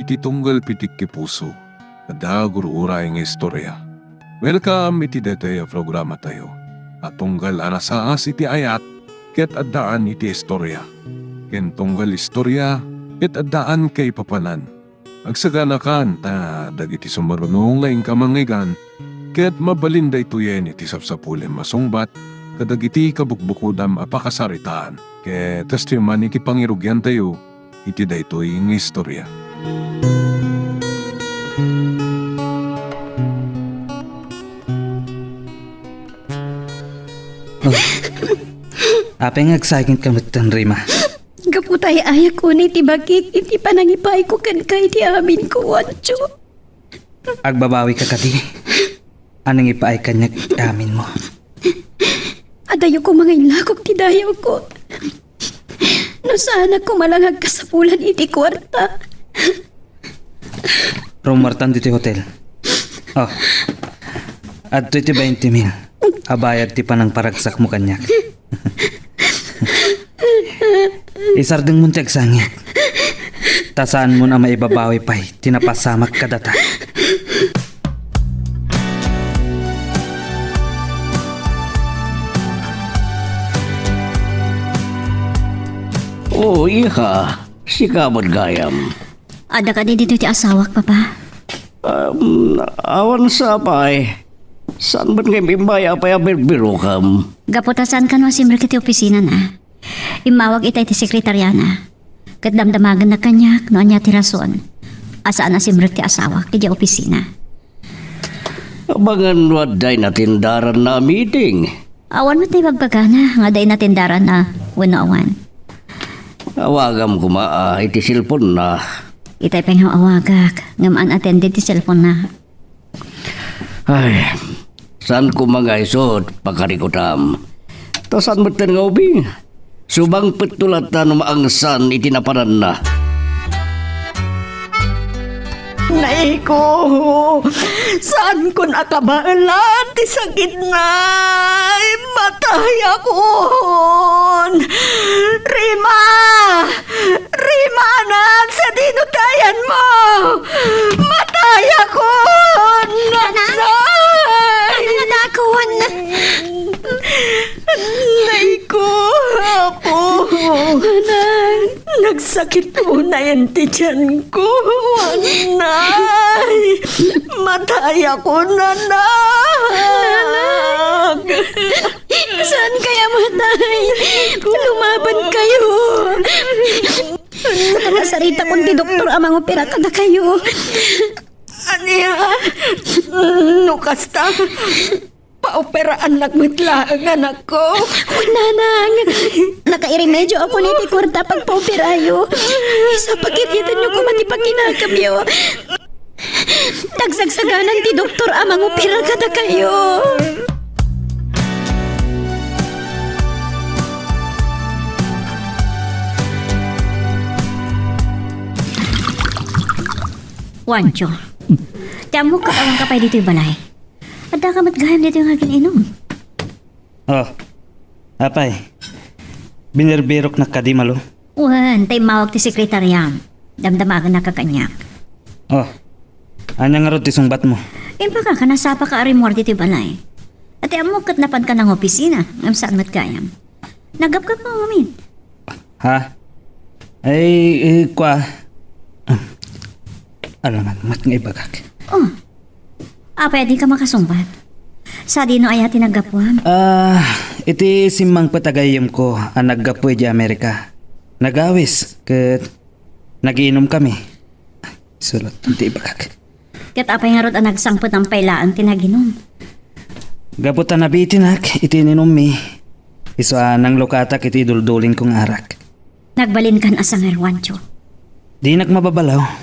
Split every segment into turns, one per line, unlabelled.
iti tunggal pitik ki puso. Ada gurura nga istorya. Welcome iti dete programa tayo. At tunggal anasaas iti ayat, ket addaan iti istorya. Ken tunggal istorya, ket addaan kay papanan. Agsaganakan ta dagiti sumarunong laing kamangigan, ket mabalinda ituyen iti sapsapulen masungbat, kadagiti kabukbukudam apakasaritaan. Ket testiman iti pangirugyan tayo, iti daytoy nga istorya.
Apeng agsakin kamutan, Rima.
Kaputay ayak ko ni tibagik, iti panangipay ko kan kay ti amin ko, Wancho.
Agbabawi ka kadi. Anong ipaay kanyag amin mo?
Adayo ko mga inlakok ti dayaw ko. No sana ko malangag kasapulan iti kwarta.
Rumartan dito hotel. Oh. At iti 20,000. Abayad ti panang paragsak mo kanyak. Isardeng mo tiyag sangit. Tasaan mo na maibabawi pa'y tinapasamak kadata.
Oh, iha. Si Kamod Gayam.
Ada ka din dito ti asawak, Papa?
Awan sa apay. Saan ba't kayo bimbay apay abirbiro kam?
Gaputasan ka no simmer kiti opisina na. Imawag itay ti sekretaryana. Kat damdamagan na kanyak no anya ti rason. Asaan na simmer ti asawak iti opisina.
Abangan waday na tindaran na meeting.
Awan mo tayo pagpagana nga day na tindaran na wano-awan.
Awagam kumaa iti silpon na.
Itay pang awagak ngamaan attended ti cellphone na.
Ay, saan ko mga isot pakarikutam? To saan ba't nga ubing? Subang petulatan maangsan itinaparan na.
Naiko, saan ko nakabaalan ti sakit na matay akon. Rima! Rima anak, sa dinutayan mo! Matay akon! Nanay!
Nanakon!
Naiko, apo! Nagsakit po na yan ti tiyan ko, Nanay! Matay ako, Nanak!
Saan kaya matay? Lumaban kayo! Nakasarita kong di doktor amang opera ka na kayo.
Aniya, nukasta, paoperaan nagmitla ang anak ko.
Nanang, nakairimedyo ako ni ti kwarta pagpaoperayo. Isa pagkiritan nyo kumatipakinakabyo. Tagsagsaganan ti doktor amang opera ka na kayo. Wancho, tiyamo ka awang kapay dito yung balay. Ada ka matgaham dito yung aking inom.
Oh. Apay. Binerbirok na kadimalo.
Wan, tay mawag ti sekretaryan. Damdamagan na kakanyak.
Oh. Anyang nga ro ti sungbat mo?
Impa ka, kanasapa ka arimor dito yung balay. At amukat napan ka ng opisina. Ang saan matgayam. Nagap ka pa, umin.
Ha? Ay, kwa. Alangan, mat nga ibagak.
Oh, pwede ka makasumbat. Sa dino ay tinagapwam.
Iti simang patagayam ko ang naggapoy di Amerika. Nagawis, kat nagiinom kami. Sulot, hindi ibagak.
Kat apay nga rod ang nagsangpot ng pailaan tinaginom.
Gabutan na bitinak, iti ninom mi. Iso nang lukatak iti duldulin kong arak.
Nagbalin kan asang erwancho.
Di nagmababalaw.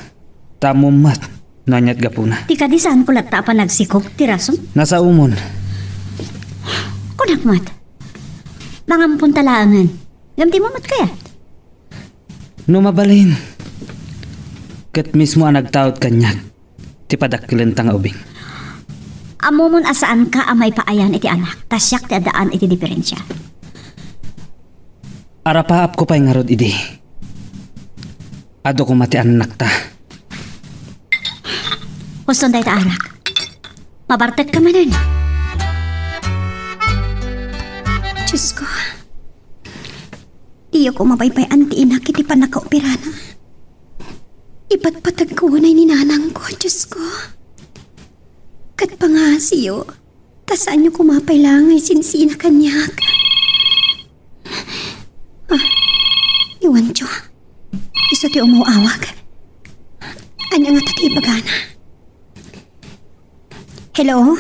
Tamumat, nanyat gapuna.
Ti kadisan ko lagta pa nagsikog, tirason.
Nasa umon.
Kunakmat. Mangampun talangan. Gamti mo mat kaya?
Numabalin. Kat mismo ang nagtaot kanyak. Ti padakkilan tang ubing.
Amomon asaan ka amay paayan iti anak. Tasyak ti adaan iti diferensya.
Arapaap ko pa'y nga rod idi. Ado ko mati anak ta.
Puston tayo taarak. Mabartet ka manan. Diyos ko. Diyo ko mabaybayan ti inak iti pa nakaopirana. Ipatpatag ko na ninanang ko, Diyos ko. Kat pa nga siyo, tasaan niyo kumapailangan sinsina kanyak. Iwan Diyo. Iso ti umuawag. Anya nga tati ibagana. Hello?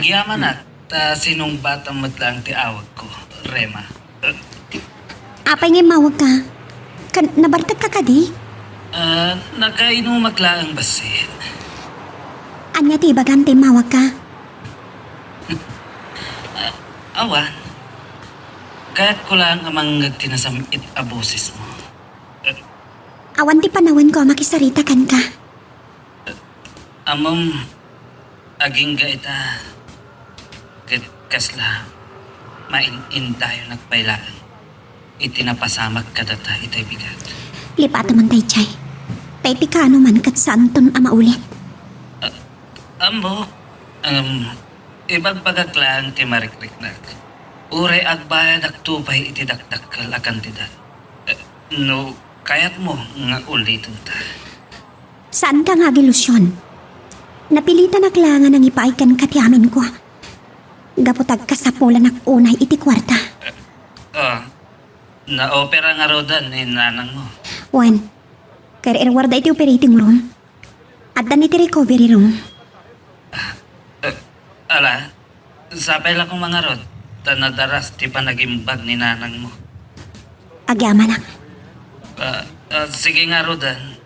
Giyaman na. Sinong batang madlang ti awag ko, Rema.
Apay nga mawag ka. Nabartag ka kadi?
Nagkainom maglaang basit.
Anya ti ibagan ti mawag ka?
Awan. Kaya't ko lang amang tinasamit aboses mo.
Awan ti panawan ko makisarita kan ka.
Amom, aging ga ita. Kasla, main-in tayo nagpailaan. Itinapasamak ka data itay bigat.
Lipata man tay chay. Tay pikano man kat santon ama ulit.
Amo, ibagbagak lang ti marikrik-nak. Uray agbayad ak tupay iti dakdakkel akan tida. No, kayat mo nga ulitin ta.
Saan ka nga gilusyon? Napilitan aklangan ang ipaikan katiamin ko. Gapotag kasapulan ak unay iti kwarta.
Na-opera nga rodan ni nanang mo.
Wan, kaya irwarda iti operating room. At dan iti recovery room.
Ala, sapay lang kong mga rod. Tanadaras ti panagimbag ni nanang mo.
Agyaman ak.
Sige nga rodan.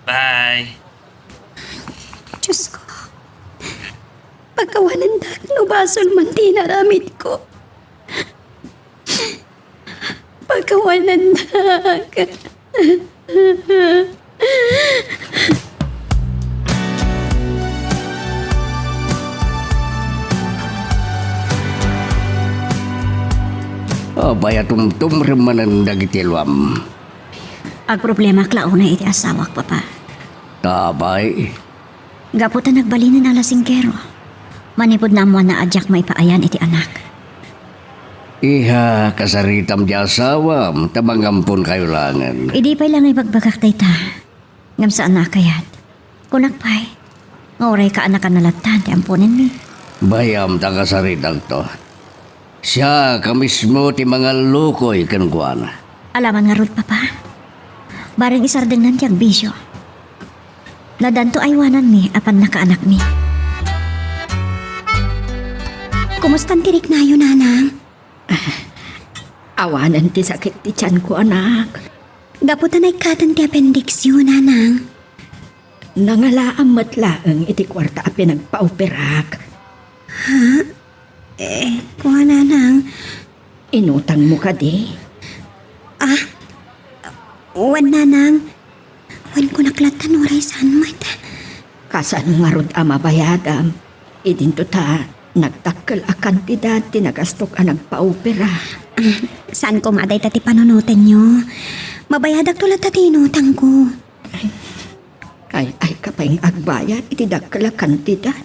Bye.
Diyos ko. Pagkawanan dak no basol man tinaramit ko. Pagkawanan dak.
Abay atum-tum remanan dagiti luam.
Ag problema klauna iti asawak, papa.
Tabay.
Gaputa nagbalinan na lasingkero. Manipod na mo na adyak maipaayan iti anak.
Iha, kasaritam di asawam, tabangampun kayo langan.
Idi pa'y lang ibagbagak tayo ta. Ngam sa anak kayat. Kunak pa'y. Ngauray ka anakan nalatan, ti ampunin mi.
Bayam ta kasaritang to. Siya ka mismo ti mga lukoy kankuana.
Alaman nga rod, papa. Barang isardeng nan tiyag bisyo. Nadanto aywanan mi, apan nakaanak mi. Kumustan tirik na yun, nanang?
Awanan ti sakit ti tiyan ko, anak.
Gaputan ay katan ti appendix yun, nanang.
Nangalaang matlaang iti kwarta a pinagpauperak.
Kuha, nanang.
Inutang mo ka di.
Wan, nanang. Wan ko naklatan oray saan mat.
Kasan nga rod ama bayadam. Idinto ta, nagtakkel a kantidad ti nagastok a nagpaupera.
Saan ko maday tati panunutan nyo? Mabayadag tulad tati inutang ko.
Ay kapay agbayad iti dakkel a kantidad.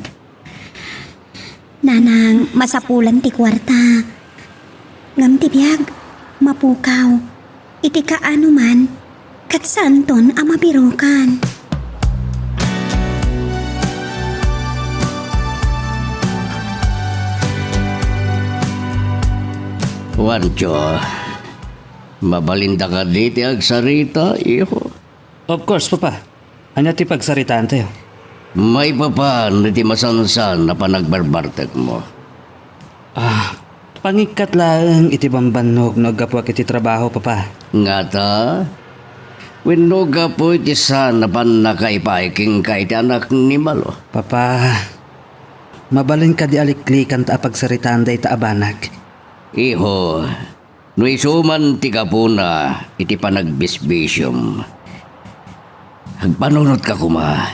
Nanang, masapulan ti kwarta. Ngam ti biyag, mapukaw. Iti kaano man, kat santon ang mabirukan.
Wancho, mabalinda ka diti agsarita, iho.
Of course, papa. Anya ti pagsaritaan tayo.
May papan iti masansan na panagbarbartek mo.
Pangikat lang iti bambanog no agapwak iti trabaho, papa.
Nga ta, wenno gapo iti san na pan nakaipaiking ka iti anak ni Malo.
Papa, mabalin ka di aliklikan ta pagsaritaan da ita abanag.
Iho, no isuman ti kapuna iti panagbisbisyom. Agpanunot ka kuma.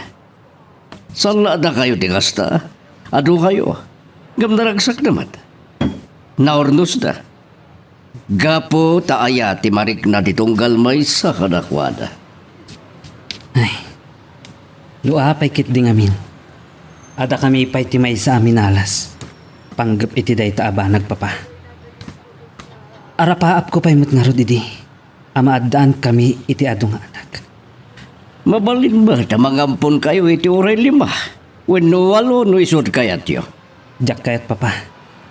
Sala da kayo ti kasta. Ado kayo. Gamdaragsak naman. Naornos na. Gapo taaya ti marik na ditunggal may sa kadakwada.
Luapay kit di ngamin. Ada kami pa'y timay sa amin alas. Panggap iti day taaba nagpapa. Arapaap ko pa'y mutngarod idi. Amaadaan kami iti adong anak.
Mabalin ba tamangampon kayo iti oray 5? Wenno 8 no isod kayat yo.
Jak kayat papa.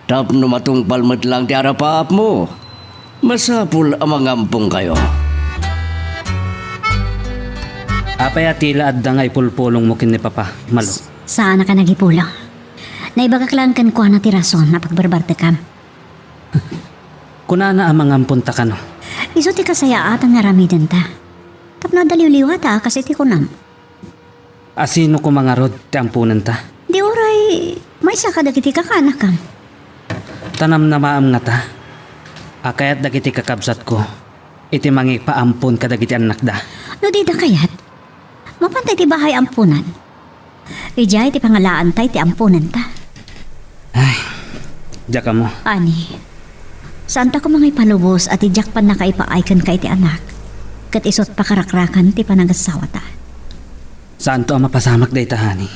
Tap no matungpal met lang ti arapaap mo. Masapul amangampong kayo.
Apay atila adda nga ipulpulong mo kin ni papa. Malo.
Saan na ka nagipulong? Naibagaklaan kan kuha na ti rason na pagbarbarte kam.
Kunana amang ampunta ka no.
Iso ti kasayaatan nga ramiden ta. Tapno daliw-liwa ta kasi ti kunam.
Asino ko mga rod ti ampunan ta.
Di oray, may saka dagiti kakanak kam.
Tanam na maam nga ta. Akayat dagiti kakabsat ko. Iti mangi paampun kadagiti anak da.
No di da kayat. Mapantay ti bahay ampunan. Ijay ti pangalaan tay ti ampunan ta.
Ay, diya ka mo.
Ani, saan ta ko mga ipalubos at ijak pan nakaipaaykan ka iti anak. Kat isot pakarakrakan ti panagasawa ta.
Saan to ang mapasamak day tahani?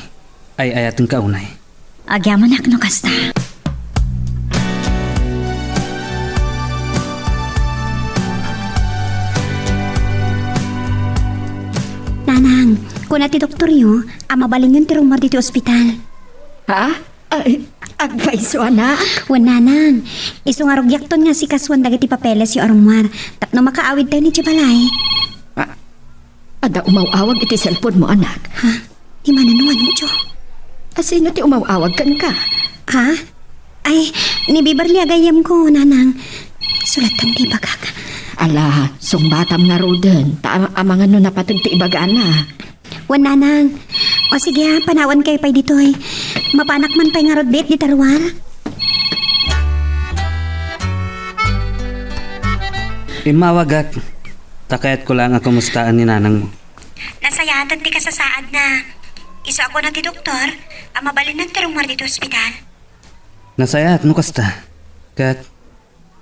Ay ayatong kaunay.
Agyaman no kasta. Nanang, kuna ti doktor yo, mabalin yung ti rumor dito ospital.
Ha? Ay, agpaiso anak.
Wan nanang, iso nga rugyakton nga si kaswan dagiti papeles yung arumar. Tapno makaawid tayo ni Chibalay.
Ada umawawag iti cellphone mo anak.
Ha? Di mananuan mo, Jo?
Asino ti umawawag kan ka?
Ha? Ay, ni Bibarli agayam ko, nanang. Sulatan di bagag.
Ala, sungbatam nga roden. Amangan no napatag ti ibagana.
Wan nanang. O sige ha, panawan kayo pa'y dito eh. Mapanak man pa'y nga rodbit di tarwar.
Imawagat. Takayat ko lang ang kumustaan ni nanang mo.
Nasayatan ti kasasaad na. Iso ako na ti doktor, mabalin ng tarumar dito ospital.
Nasayat no kasta. Kat,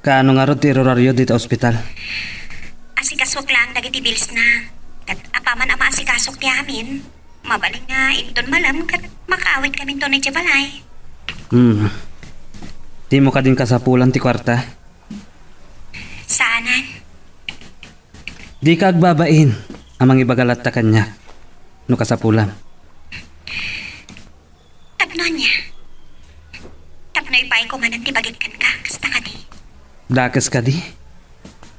kaano nga rod ti roraryo dito ospital.
Asikasok lang dagiti bills na. Kat apaman ama asikasok ti amin. Mabaling nga inton malam kat makaawit kami to ni Jabalay.
Di mo ka din kasapulan ti kwarta.
Saanan?
Di ka agbabain amang ibagalat ta kanya. No kasapulan.
Tapno niya. Tapno ipay ko man ang tibagit kan ka. Kasta ka di.
Dakas ka di.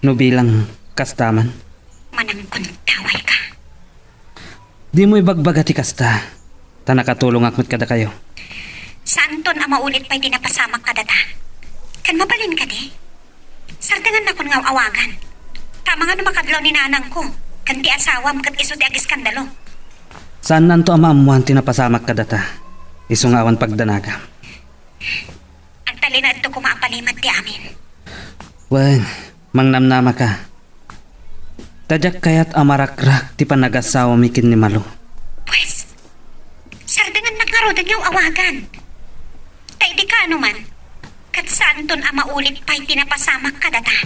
No bilang kastaman.
Manang kuntaway ka.
Di mo ibagbaga ti kasta. Ta nakatulong akmat kada kayo.
Saan ton maulit pa'y dinapasamak ka data? Kan mabalin ka di? Sardangan na kun nga awagan. Tama nga na makadlaw ni nanang ko. Kan ti asawam kat iso ti agis skandalo.
Saan nanto ang maamuhan tinapasamak ka data? Isungawan pagdanaga.
Ang tali na ito kumaapalimat ti amin.
Wen, mangnamnama ka. Tadyak kayat amarakrak ti panagasawa mikin ni Malo.
Pues, sardangan na nga rodan yung awagan. Tay di ka man. Kat saan ton maulit pa'y tinapasamak ka data?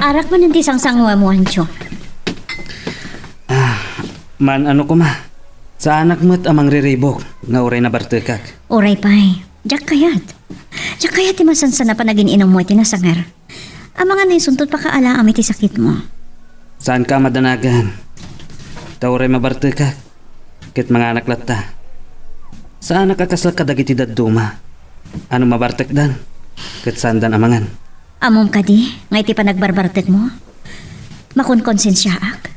Arak man hindi sang-sangwa mo, Ancho.
Man ano ko ma? Sa anak mo't amang riribok nga uray na bartekak.
Oray pa'y. Diyak kayat. Diyak kayat ti masansa na panagin inom mo iti nasangar. Ang mga naisuntot pa kaala amit ti sakit mo.
Saan ka madanagan? Ta uray mabartekak. Kit mga anak latta. Saan nakakasal ka dagiti dadduma? Ano mabartek dan? Kit sandan amangan.
Amom ka di, nga iti panagbarbartek mo. Makunkonsensyaak.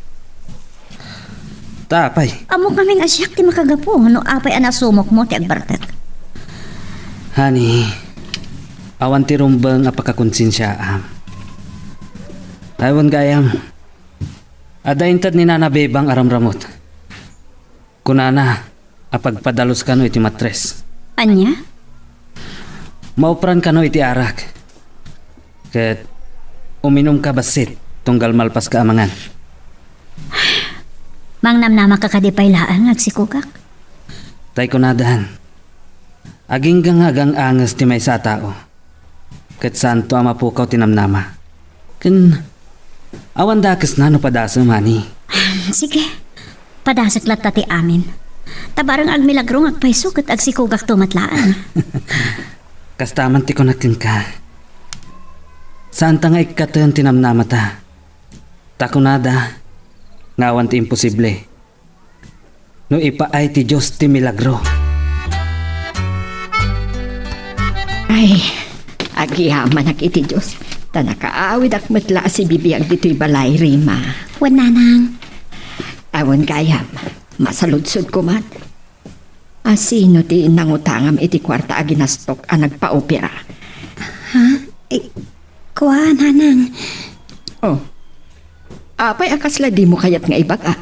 Tapay.
Amo kaming asyak ti makagapo, no apay anasumok mo ti agbartek.
Honey, awan ti rumbang apakakonsensyaam. Taiwan gayam. Adaintad ni Nana Bebang aramramot. Kunana, apagpadalos ka no iti matres.
Anya?
Maupran ka no iti arak. Ket uminom ka basit tunggal malpas ka amangan.
Mangnamnama ka kadipay laan agsikugak.
Tay kunadahan. Aging gangagang angas ti may sa tao. Ket santo ama pukaw tinamnama. Ken awan dakes na no padasa mani.
Sige, padasok lang tati amin. Tabarang ag milagro agpaiso ket agsikugak tumatlaan.
Kastaman ti ko natin ka. Saan ta nga ikatan tinamnama ta? Takunada, ngawan ti imposible. No ipaay ti Diyos ti milagro.
Ay, agiyaman ak iti Diyos. Tanakaawid ak matla si bibiyag dito'y balay, Rima.
Wan nanang,
Awan gayam, masaludsod ko man. Asino ti nangutangam iti kwarta aginastok ang nagpa-opera?
kuha nanang.
Oh, apay akasla di mo kayat nga ibaga.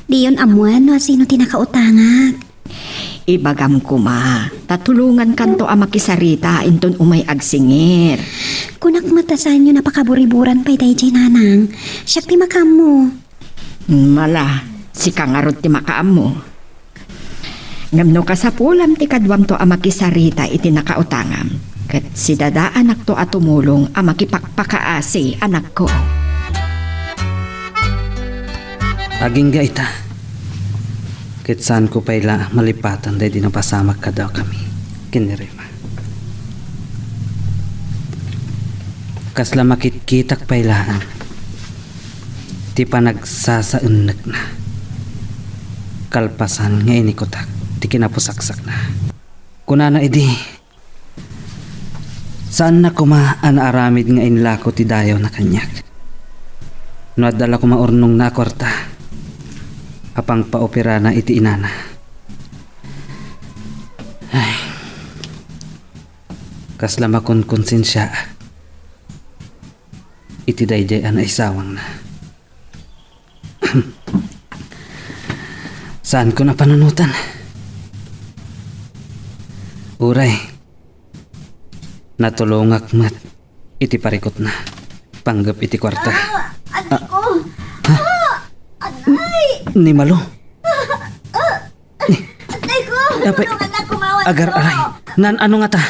Di yun amuan no sino tinakautangag.
Ibagam ko ma, tatulungan kanto ang makisarita inton umay agsingir.
Kunak matasan nyo napakaburiburan pa'y tayo nanang. Siyak ti makam mo.
Mala, si kangarot ti makaam mo. Ngamno ka sa pulam ti kadwam to ang makisarita iti nakautangam. Kat si dada anak to at tumulong ang makipakpakaasi anak ko.
Aging ga ita. Ket saan ko payla malipatan day di napasamak ka daw kami. Kinirima. Kasla makitkitak paylaan. Ti pa nagsasaunak na. Kalpasan nga inikotak. Ti kinapusaksak na. Kunana idi. Saan na kuma anaaramid nga inlako ti dayaw na kanyak. Noadala ko maurnong na kwarta. Apang paopera na iti inana. Ay. Kasla makon konsensya. Iti dayjay ana isawang na. Saan ko na panunutan? Uray. Natulungak mat. Iti parikot na. Panggap iti kwarta.
Anak ko!
Ni Malo.
Atay ko!
Apay,
Tulungan na kumawan
agar
ko.
aray. Nan ano nga ta?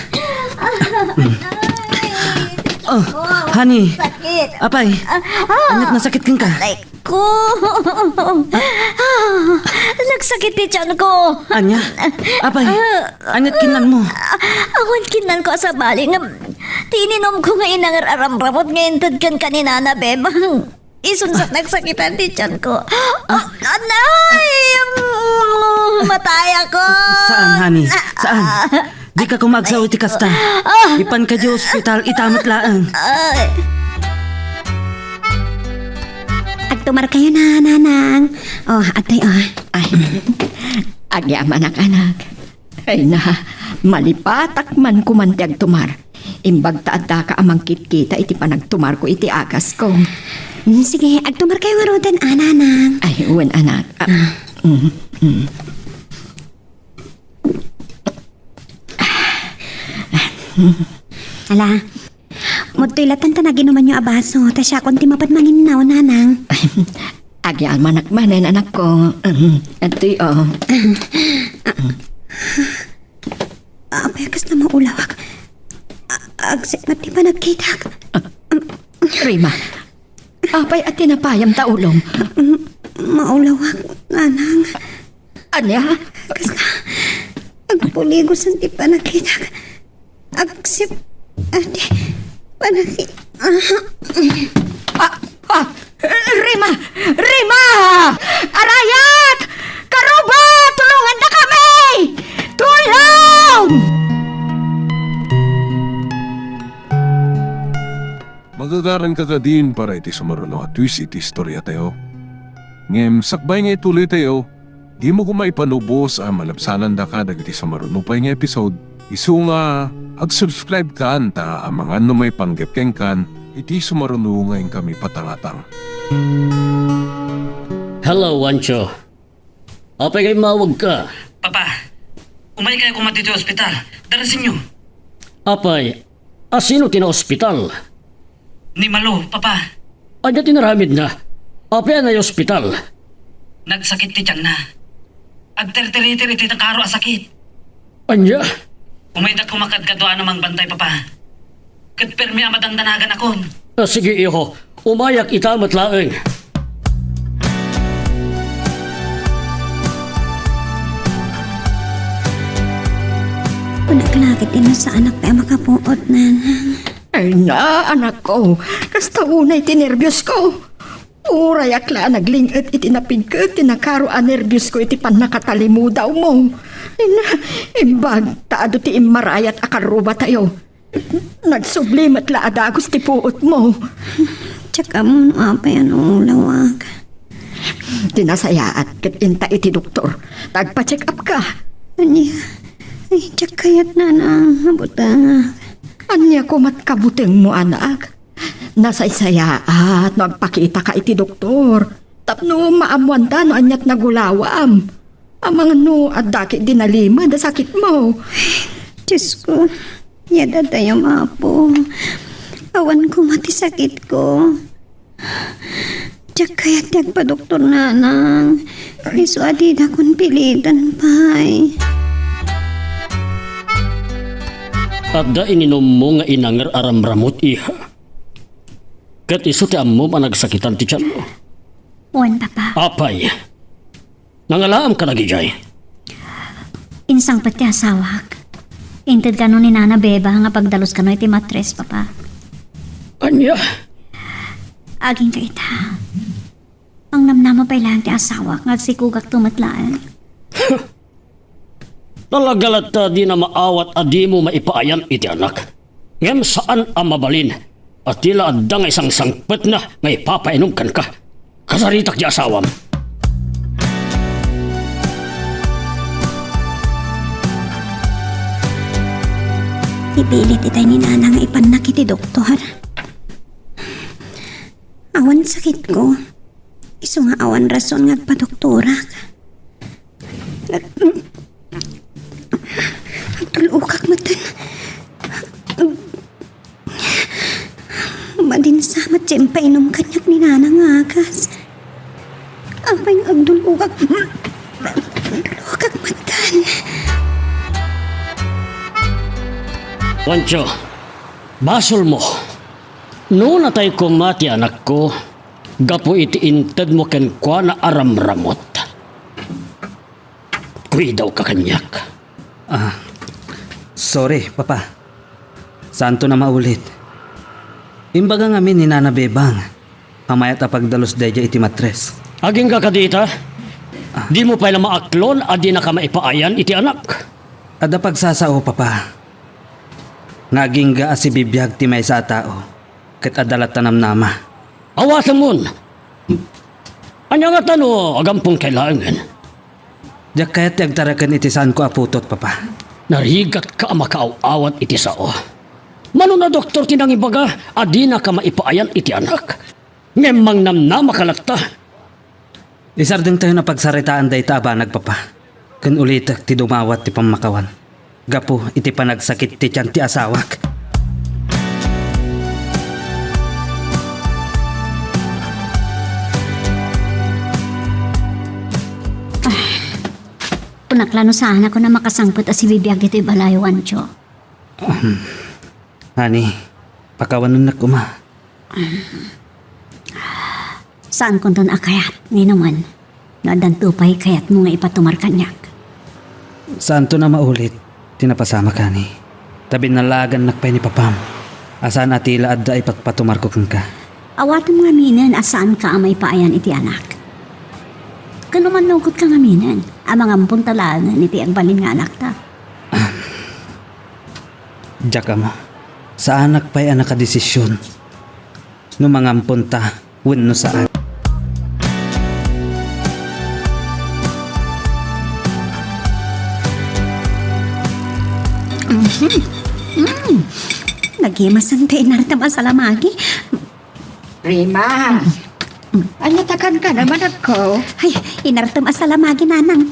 Oh, honey.
Sakit!
Apay. Anyat na sakit king ka.
Atay ko! Nagsakit ti tiyan ko!
Anya? Apay. Anyat kinan mo.
Awan kinan ko sa bali nga tininom ko nga inangar aramramot ngayon tad kan kanina na bebang. Isunsak nagsakitan ti tiyan ko. Anay! Matay ako!
Saan, honey? Saan? Di ka kumagsaw iti kasta. Ipan ka di ospital, itamat laang.
Agtumar kayo na, nanang. Oh, atay, oh.
Ay, agyaman anak. Ay na, malipatak man kumantiag tumar. Imbag taadda ka amang kitkita iti panagtumar ko iti agas ko.
Sige, agtumar kayo nga rodan, nanang.
Ay, uwan anak.
Ala, mutulatan ta naginuman yung abaso, ta siya konti mapad manginaw, nanang.
Agyan manakmanan anak ko. Ati oh.
Apekas na maulawak. Agsik na di pa nagkitak.
Rima, apay at tinapayam taulong.
Maulawak, nanang.
Anya?
Agas na. Agpuligos ang di pa nagkitak. Agsip. Ate, panaki.
Rima! Rima! Arayat! Karuba! Tulungan na kami! Tulong!
Magagaran ka ka din para iti sumaruno at twist iti istorya tayo. Ngem, sakbay nga ituloy tayo, di mo kumaipanubos ang malapsanan da ka dagiti sumaruno pa nga episode. Isu nga, ag-subscribe ka anta ang mga may panggepkeng kan, iti sumaruno ngayon kami patangatang.
Hello, Wancho. Apay kayo mawag ka.
Papa, umay kayo kumati sa ospital. Darasin nyo.
Apay, asino tina-ospital?
Ni Malo, Papa.
Anya tinaramid na. Apay na yung ospital.
Nagsakit ti tiyan na. Agter-ter-ter iti nakaro a sakit.
Anya?
Umay da kumakad ka doon namang bantay, Papa. kat permi amadandanagan akon.
Sige iho, umayak itamat laeng.
Unaklakit din sa anak tayo makapuot, nanang.
Ay na, anak ko. Kasta unay tinervyos ko. Uray akla naglingit iti napigkat, tinakaro a nervyos ko iti panakatalimudaw mo. Ina, imbag, taado ti imarayat akaruba tayo. Nagsublimat la adagos ti puot mo.
Tsaka mo apay anong lawag.
Tinasayaat kat inta iti doktor. Tagpa-check up ka.
Anya, ay tsakayat nanang habutang.
Anya ko matkabuteng mo, anak. Nasaysayaat, magpakita ka iti doktor. Tapno maamuan no anyat nagulawam. Amang no, at dakit dinalima da sakit mo.
Diyos ko, yada tayo mapo. Awan ko mati sakit ko. Tsakayat pa doktor nanang. Iso adida kong pilitan pa'y.
Adda ininom mo nga inanger aramramot iha. Kat iso ti ammo managsakitan ti tiyan mo.
Wan, papa.
Apay. Nangalaam ka lagi jay.
Insang pati asawak. Inted ka nun ni Nana Beba nga pagdalos ka no iti matres, papa.
Anya?
Aging ka ita. Ang namnama pa ilang ti asawak nga sikugak tumatlaan.
Talagalat di na maawat adi mo maipaayan iti anak. Ngem saan ang mabalin? At tila adda nga isang sangpet na nga ipapainom kan ka. Kasaritak di asawam.
Ipilit itay ni nanang ipanak iti doktor. Awan sakit ko. Iso nga awan rason nga pa doktorak. Tulukak matan. Madin sama tiyempa inom kanyak ni nanang agas. Apay ang agdulukak. Dulukak matan.
Wancho, basol mo. Noon na tayo kumati anak ko, gapo iti inted mo ken kwa na aramramot. Kuy daw ka kanyak.
Sorry, papa. Santo na maulit. Imbaga nga min ni Nana Bebang. Pamayat a pagdalos deja iti matres.
Aging ka kadita? Di mo pa na maaklon adi na ka maipaayan iti anak.
Ada pagsasao, papa. Naging ga si bibiyag ti may sa tao. Kat adalat tanam nama.
Awasan mon! Anya nga tano agampong kailangan.
Diyak kaya't yagtarakan iti saan ko aputot, papa.
Narigat ka makaaw-awat iti sao. Mano na doktor tinangibaga, adi na ka maipaayan iti anak. Ngemang namnama kalata.
Isardeng tayo na pagsaritaan day ta abanag, papa. Kun ulit ti dumawat ti pamakawan. Gapo iti panagsakit ti tiyan ti asawak.
Punaklano sana ko na makasangpot a si bibiyag ito'y balayo, Wancho.
Hani, pakawanon na kuma.
Saan kung doon akayat, ni naman. Nadantupay kayat mo nga ipatumar kanyak.
Saan to na maulit? Tinapasama ka ni. Tabi nalagan nakpay ni papam. Asaan atila adda ay patpatumar ko kang ka.
Awatan mo aminin asaan ka amay paayan iti anak. Kanuman lungkot kang aminin, ang mga puntalaan iti ang balin nga anak ta.
Diyak ama, sa anak pa'y anak ka desisyon. Numangampun ta, wenno saan.
Nagimasan tayo narita masalamagi.
Rima, anyatakan ka naman ako.
Ay, inartam asalamagi nanang.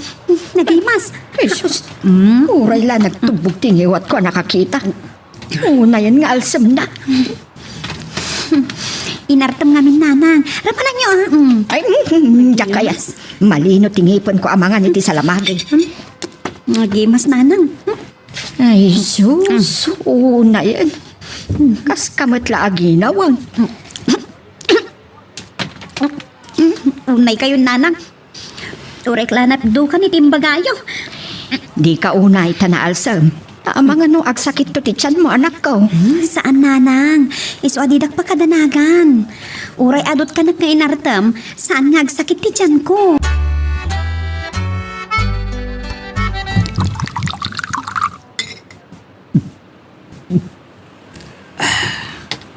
Nagimas.
Jesus, uray la nagtubog tingiwat ko nakakita. Una yan nga alsam na.
Inartam ngamin nanang. Ramalan niyo
Ay, diyak kayas. Malino tingipon ko amangan iti salamagi.
Nagimas nanang.
Ay, sus, una yan. Kas kamatla aginawang.
May kayo nanang. Urek lanap do ka ni timbagayo.
Di ka unay tanaalsam. Taamang ano agsakit to ti tiyan mo anak ko.
Saan nanang? Iso adidak pa kadanagan. Uray adot ka na nga inartam. Saan nga agsakit ti tiyan ko?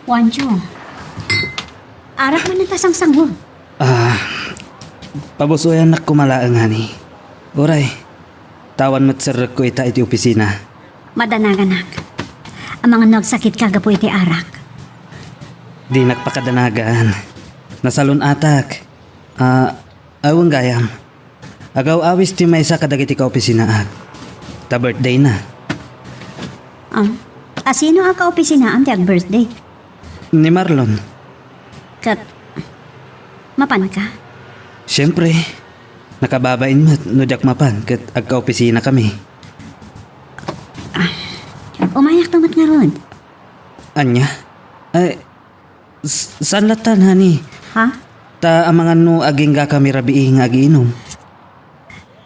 Wanjo. Arak man ang tasang mo.
Pabusoyan nak kumalaang hani. Uray, tawan mo't sarag ko ita iti opisina.
Madanagan nak. Ang mga nagsakit kagapo iti arak.
Di nakpakadanagan. Nasalon atak. Awang gayam. Agaw awis ti may sa kadagiti ka opisina ak. Ta birthday na.
Sino ang kaopisinaan ti birthday?
Ni Marlon.
Kat, mapan ka?
Siyempre, nakababain mo't nudyak mapan kat agka-opisina kami.
Umayak tumat nga ron.
Anya? Ay, saan latan, hani?
Ha?
Ta amangan no aging ga kami rabiing agiinom.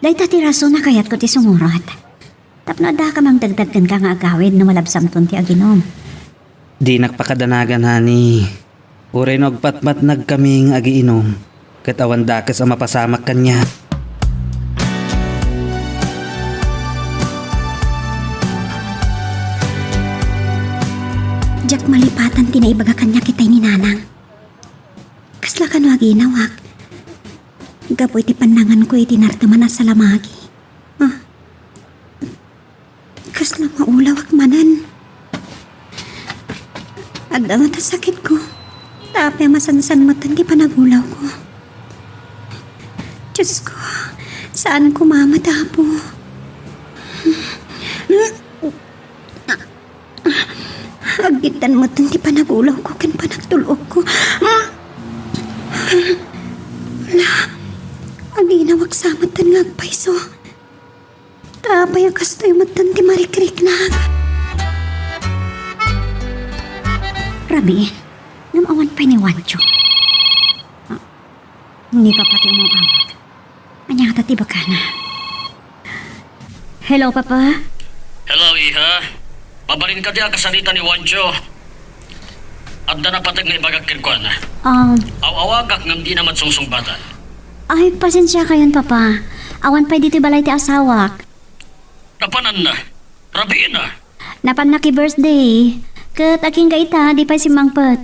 Day tati raso na kayat ko ti sumurat. Tapno da ka mang dagdaggan ka nga agawid na malabsam ton ti aginom.
Di nakpakadanagan, hani. Uray no agpatmat nagkaming agiinom. Kat awan dakas ang mapasamak kanya.
Diyak malipatan tinaibaga kanya kitay ni nanang. Kasla ka no aginawak. Gapo iti pandangan ko iti nartaman na salamagi. Kasla maulawak manan. Agda nga sakit ko. Tapi masansan matan di panagulaw ko. Diyos ko, saan ko mamatapo? Agitan mo tan di panagulaw ko kan panagtulog ko. Wala. Aginawag sa matan nga agpaiso. Tapay ang kastoy matan di marikrik na. Rabi, namawan pa ni Wancho. Hindi pa pati umawawag. Anya nga tatiba ka na. Hello, Papa?
Hello, Iha. Pabalin ka diya kasalita ni Wancho. At na napatag na ibagak ko na. Awawagak ng di naman sungsungbatan.
Ay, pasensya kayon, Papa. Awan pa dito balay ti asawak.
Napanan na. Rabiin na.
Napan na ki birthday. Kat aking gaita, di pa si Mangpet.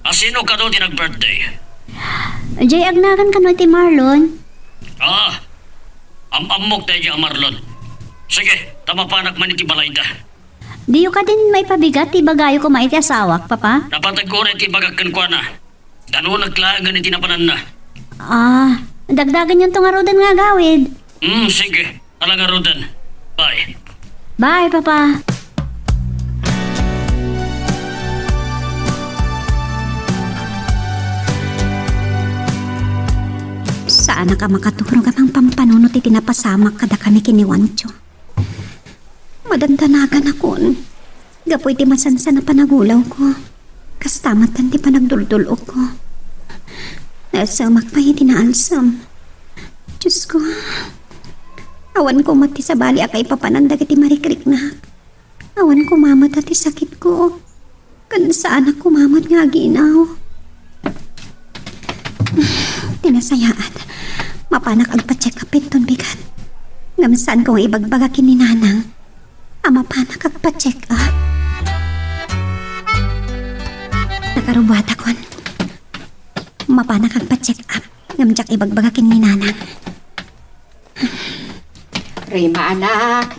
Asino ka daw di nag-birthday?
Jay, agnagan ka no ti Marlon.
Amok tayo dyan, Marlon. Sige, tamapanak man iti balayda.
Diyo ka din may pabigat, ti bagayo ko maiti asawak, Papa?
Napatag ko na iti bagakkan ko na. Gano'n naglaangan iti napanan na.
Dagdagan yung tungarodan nga gawid.
Sige. Talaga, Rodan. Bye.
Bye, Papa. Saan ka makaturog amang pampanunot iti napasamak kada kami kiniwancho. Madandanagan akon. Gapo iti masansan na panagulaw ko. Kastamatan ti panagduldulok ko. Nasamak pa iti naalsam. Diyos ko. Awan ko mati sa bali akay papanandag iti marikrik na. Awan ko mamat ati sakit ko. Kan saan ako mamat nga ginaw. Tinasayaan. Mapanak agpa-check upin ton bigat. Ngamsaan ko ibagbagakin ni nanang. Mapanak agpa-check up. Nakarubata kon. Mapanak agpa-check up. Ngamjak ibagbagakin ni nanang.
Rima anak.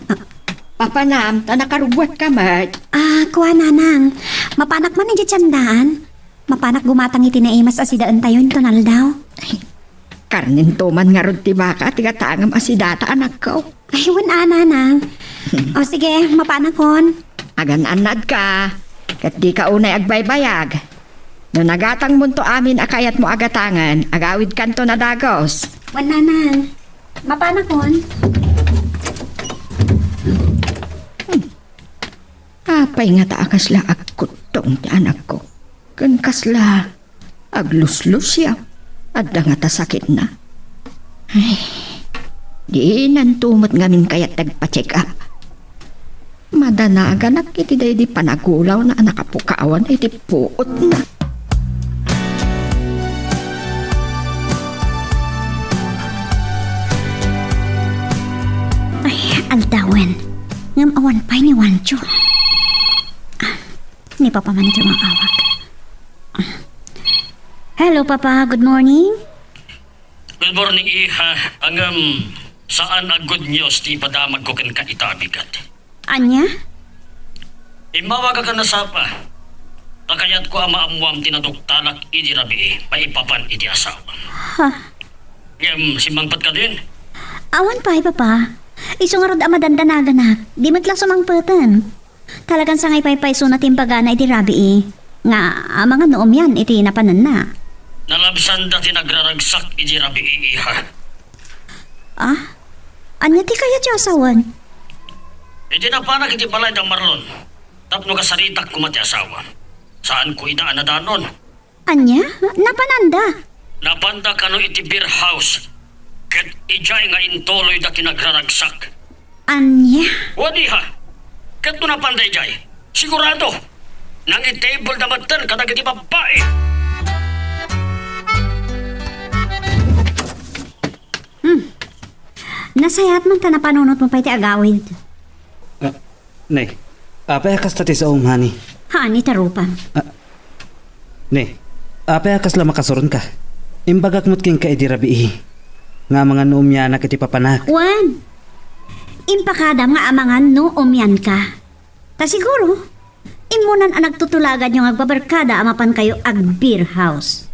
Papanam, nakarubuat ka mat.
Kuha nanang. Mapanak man ang dyan. Mapanak gumatang iti na imas asidaan tayo yung tonal daw.
Karnin tuman nga ron ti baka, tiga tangam asidata anak ko.
Ay, nanang. O sige, mapanakon.
Agan-anad ka. Kat di ka unay agbaybayag. No nagatang mo to amin akayat mo agatangan, agawid kanto na dagos.
Nanang. Mapanakon.
Apay nga ta kasla agkutong ti anak ko. Kan kasla agluslus siya. Adda nga ta sakit na. Ay, di nantumot ngamin kaya't nagpa-check up. Madanaga na kiti day di panagulaw na nakapukawan iti puot na.
Ay, aldawen. Ngam awan pa'y ni Wancho. Ni Papa man ito mga awag. Hello, Papa. Good morning.
Good morning, Iha. Saan ang good news ti padamag ko kan kaitabigat?
Anya?
Imawaga ka na sapa. Takayat ko amaamuam tinaduktalak idi rabi, maipapan idi asawa.
Ha?
Simangpat ka din?
Awan pa'y, Papa. Iso nga rod amadandanaga na. Di matla sumangpatan. Talagang sangay paypay so na timpagana iti rabi nga mga noom yan iti napanan na.
Nalabsan dati nagraragsak idi rabi, Iha.
Ah? Anya ti kaya ti asawan?
Idi na panak iti balay ng Marlon. Tapno ka saritak kumati asawa. Saan ko idaan na danon?
Anya? Napananda.
Napanda ka no iti beer house. Ket ijay nga intoloy dati nagraragsak.
Anya?
Wadi ha? Ket no napanda ijay? Sigurado. Nang i-table na matan kadag iti babae.
Nasayat man ta napanunot mo pa iti agawid.
Nay, apay akas tati sa umhani.
Hani tarupan.
Nay, apay akas la makasuron ka. Imbagak mo't king ka idirabi nga mga noomya na kiti papanak.
Wan. Impakadam nga amangan no umyan ka. Ta siguro, imunan ang nagtutulagan yung agbabarkada amapan kayo ag beer house.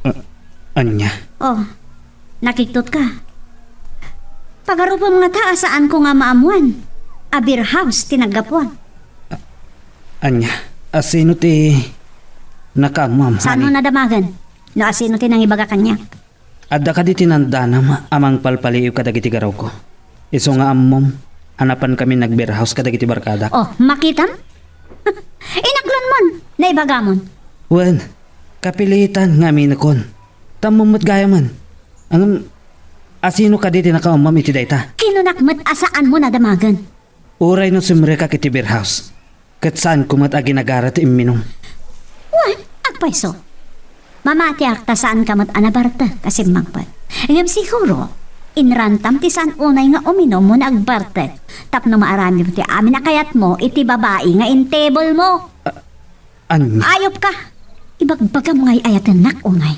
Anya?
Oh, nakiktot ka. Pagarupa mga taas saan ko nga maamuan. A beer house tinagapuan.
Anya? Asino ti nakamuam,
Saan mo
honey?
nadamagan? No asino tinang ibaga kanya?
Adda ka di tinandanam amang palpaliw kadagiti garaw ko. Iso nga amom, hanapan kami nag-beer house kadagiti barkada.
Oh, makitam? Inaglon mon, naibagamon.
Wen, kapilitan nga minakon. Tamumot gaya man. Ang asino ka di tinakaumam iti dayta.
Kinunakmat asaan mo nadamagan?
Uray no sumre ka kiti beer house. Kat saan kumat agi nagarat iminom.
Wan, agpaiso. Mamati akta saan kamat anabarta kasi magpat. Ngam siguro, inrantam ti saan unay nga uminom mo na agbarta. Tapno maarami mo ti amin na kayat mo iti babae nga in table mo.
Anya?
Ayop ka. Ibagbagam ngay ayatan nak unay.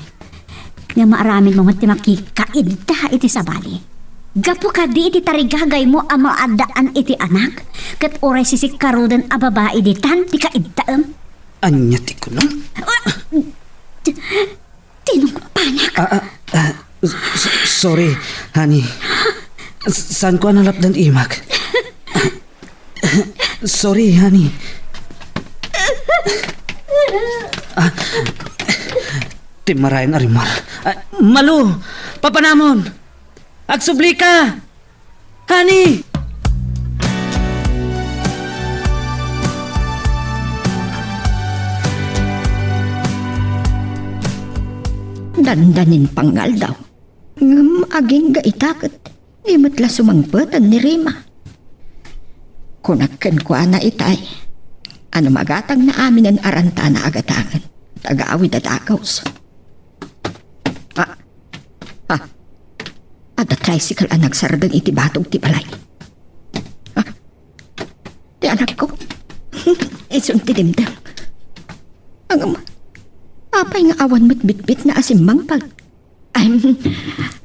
Nga maarami mo ti makikaidda iti sabali. Gapo ka di iti tarigagay mo ang maadaan iti anak. Kat oray sisik karudan a babae di tan ti kaiddaam.
Anya ti ko no?
Tinungpanak.
Sorry, honey. Saan ko nalapdan imag? Sorry, honey. Timarayan arimar. Malu! Papanamon! Agsubli ka! Honey!
Dandanin pangal daw. Ngam aging gaitakot. Di matla sumangpatan ni Rima. Kunakan ko ana itay. Ano magatang na amin ang aranta na agatangan. Tagaawid at akaws. Ada tricycle ang nagsargang iti batog ti balay. Di anak ko. Isong tidimdam. Ang apay nga awan mo't bitbit na asimang pag.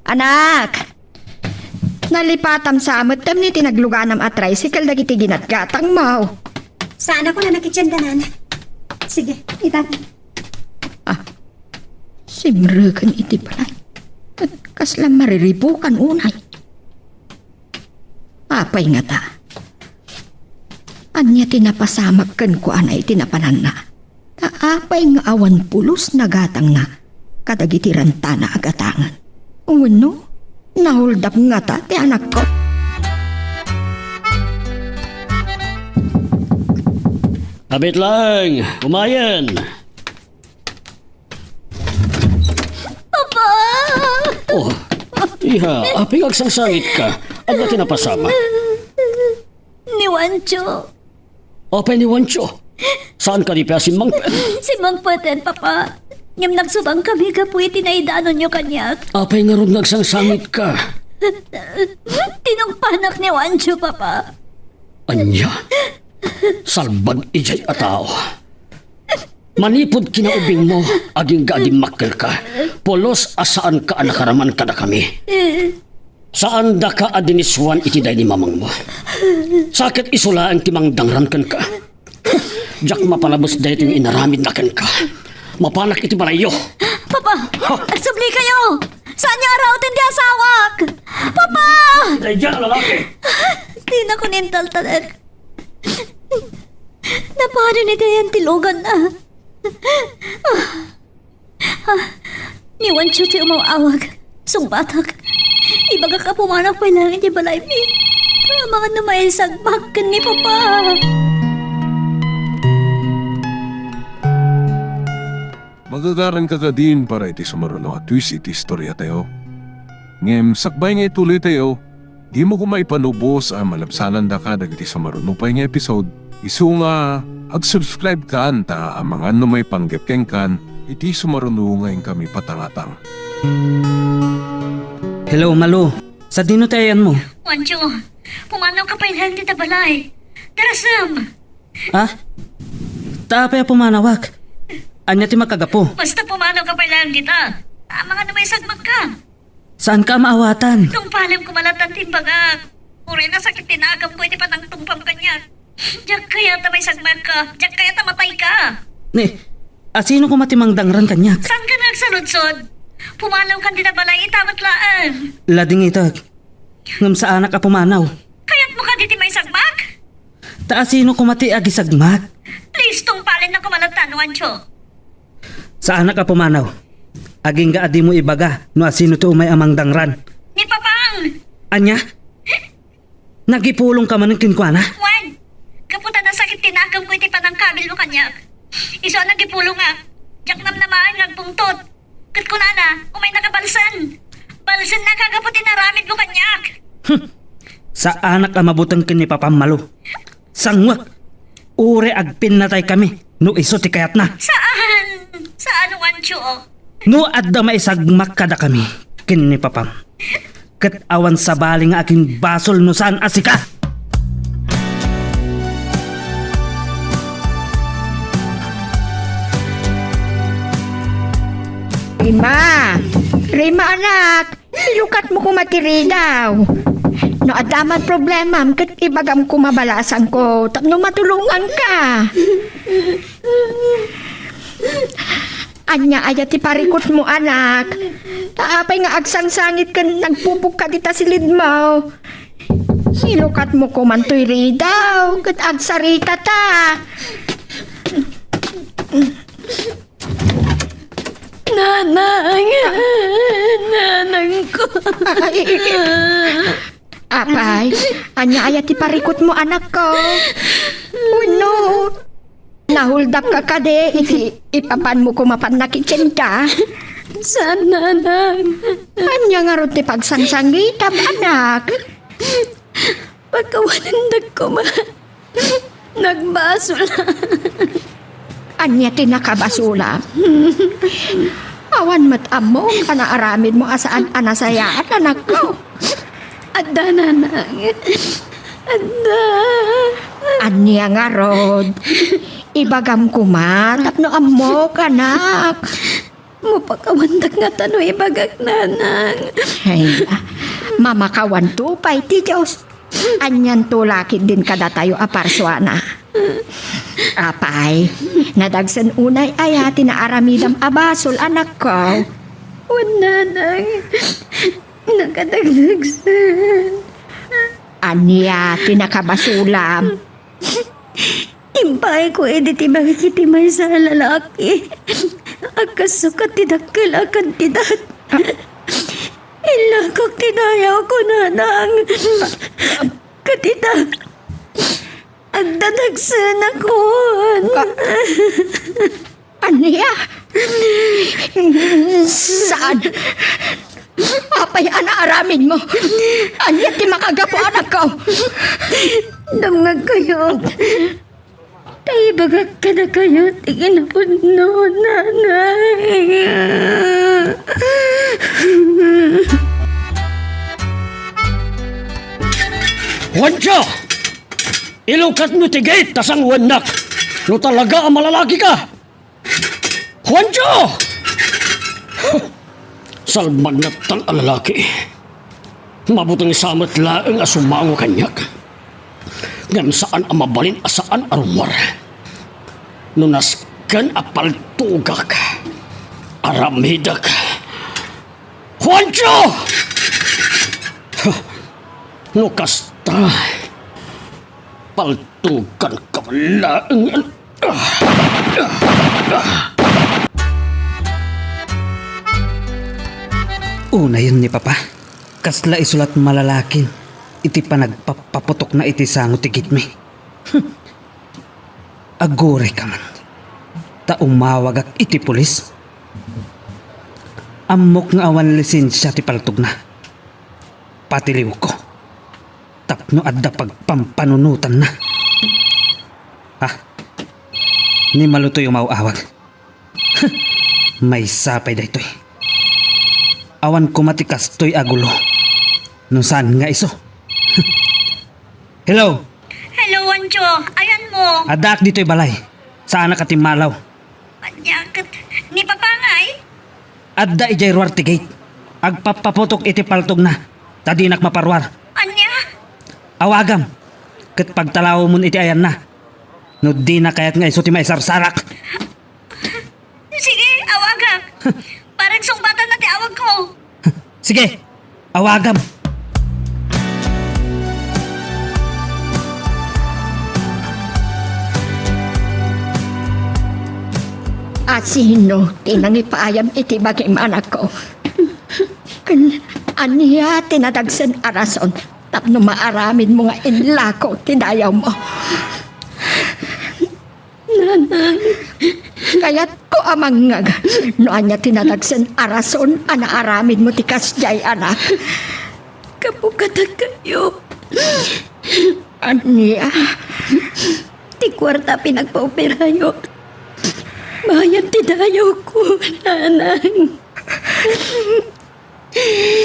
Anak! Nalipatam sa amot tam ni tinagluganam at tricycle dagiti ginatgatang mau.
Saan ako na nakitsyan nana? Sige, itapon.
Simragan iti balay. At kaslang mariribukan unay. Apay nga ta. Anya tinapasamag kan ko anay tinapanan na. Apay nga awan pulos na gatang na. Kadagiti ranta na agatangan. Uno, nahuldap nga ta ti anak ko.
Abit lang, kumayan.
Papa!
Oh, iha, aping agsangsangit ka. Ano tinapasama?
Ni Wancho.
Apay ni Wancho. Saan ka di si Mangpet?
Si Mang Peten, Papa. Ngam nagsubang kami ka po itinaidanon nyo kanyak.
Apay nga ron nagsangsangit ka.
Tinungpanak ni Wancho, Papa.
Anya, salbag ijay atao. Manipod kinaubing mo, aging gadi makkel ka. Polos asaan ka anakaraman kada kami. Saan da ka adiniswan itiday ni mamang mo. Sakit isulaan timang dangran kan ka. Jak mapalabos dahi ting inaramid na kan ka. Mapanak iti balayo.
Papa! Agsubli kayo! Saan niya araw di asawak? Papa!
Daya lalaki.
Di na ko nintaltalag. Napano ni Dayan tilugan na. Ni Wancho ti umawawag. Sungbatak. Ibaga ka pumanak pa lang di balay mi. Mga namay sagbak ni Papa.
Magagaran ka ka din para iti sumaruno at twist iti istorya tayo. Ngem, sakbay nga ituloy tayo, di mo kumaipanubos ang malabsanan da ka dagiti sumaruno pa nga episode. Isu nga, ag-subscribe ka anta ang mga may panggepkeng kan, iti sumaruno ngayon kami patangatang.
Hello, Malo. Sa dinutayan mo?
Wancho, pumanaw ka pa ilang dita balay. Darasam!
Ha? Taapay pumanawak. Anya ti makagapo.
Basta pumanaw ka pa ilang dita. Mga namay sagmag ka.
Saan ka maawatan?
Nung palim kumalatan timbagak. Uri na sakit tinagam pwede pa nang tumpam kanya. Diyak kaya ta may sagmag ka. Diyak kaya ta matay ka.
Ni, asino ko matimang dangran kanyak?
Saan ka nagsaludsod? Pumanaw ka din na balay itamat laan.
Lading itag. Ngam sa anak ka pumanaw.
Kaya't mo ka diti may sagmag?
Ta asino ko mati agisagmat?
Please tong palin na kumalatan, Wancho.
Sa anak ka pumanaw. Aging gaadi mo ibaga no asino to may amang dangran.
Ni Papang!
Anya? Nagipulong ka man ng kinkwana?
Juan! Kaputa na sakit tinagam ko iti panang kabil mo kanya. Iso ang nagipulong nga. Diyak namnamaan ngagpungtot. Kat ko na, umay nakabalsan. Balsan na kagaputin na ramid mo kanyak.
Sa anak ka mabutang kin ni Papamalo. Sangwak. Ure agpin natay kami. No iso ti kayat na.
Saan? Saan, Wancho?
No adda maisagmak kada kami. Kin ni Papam. Kat awan sa baling aking basol no saan asika.
Rima anak, ilukat mo kumatiri daw. No adaman problema, kat ibagam kumabalasan ko, tapno matulungan ka. Anya aya ti parikot mo anak. Taapay nga agsangsangit ka nagpupuk ka dita silid mo. Ilukat mo kumantoy ri daw, kat agsari ka ta.
Nanang ko.
Apay, anya aya ti parikot mo anak ko. Uno. Nahuldap ka kade, ipapan mo kumapan na kitchen ka.
Saan, nanang?
Anya nga ron ti pagsangsangitab anak.
Pagkawalandag ko ma. Nagbaso lang.
Anya ti nakabasula. Awan matamo, kanaaramid mo asaan anasayaan anak ko.
Adda, nanang. Adda.
Anya nga rod. Ibagam kuma, tapno ammo kanak.
Mupakawandag nga tano ibagak, nanang.
Ay, mamakawan tupay ti Diyos. Anyan tulakid din kada tayo aparswana. Apay, nadagsan unay ayati na aramidam abasol anak ko.
Nanang. Nakadagdagsan.
Anya, tinakabasulam.
Impay ko editi makikiti may sa lalaki. Agkasukat tidakil akan tidat. Ilakak tinayaw ko, nanang. Katita. Agdadagsan ako.
Aniya? Saan? Apay anaaramin mo? Aniya ti makagapo anak ko?
Damngag kayo. Tayo bagag ka na kayo. Tingin po no, nanay.
Juancho! Ilukat mo ti gate, tas ang wanak. No talaga ang malalaki ka. Juancho! Salmag na tal ang lalaki. Mabutang isamat laeng asumango kanyak. Ngam saan ang mabalin asaan arumar. Nunas kan apaltugak. Aramidak. Juancho! No kasta. Paltugan ka laeng.
Una yun ni Papa. Kasla isulat malalakin. Iti pa nagpapaputok na iti sango tigit mi. Agore ka man. Ta umawagak iti pulis. Amok nga awan lisensya ti paltog na. Patiliw ko. Tapno adda pagpampanunutan na. Ha? Ni malutoy umawawag. May sapay da ito'y. Awan ko matikas to'y agulo. No saan nga iso? Hello?
Hello, Wancho. Ayan mo.
Adak dito'y balay. Saan ka timalaw?
Panyakat. Ni papangay.
Adda ijay ruwar ti gate. Agpapaputok iti paltog na. Tadinak maparwar.
Anya?
Awagam. Kat pagtalaw mo iti ayan na. No di na kayat nga iso ti maisarsarak.
Sige, awagak. Parang sumbatan na ti awag ko.
Sige, awagam.
Asino tinangipaayam iti bagim anak ko. Aniya tinadagsan arason tapno maaramin mo nga inlako tidayaw mo.
Nanay.
Kaya't ko amangag no anya tinadagsan arason anaaramin mo ti kasjay anak.
Kapukatag kayo.
Aniya?
Ti kwarta pinagpaoperayo. Bayan ti dayaw ko, nanay.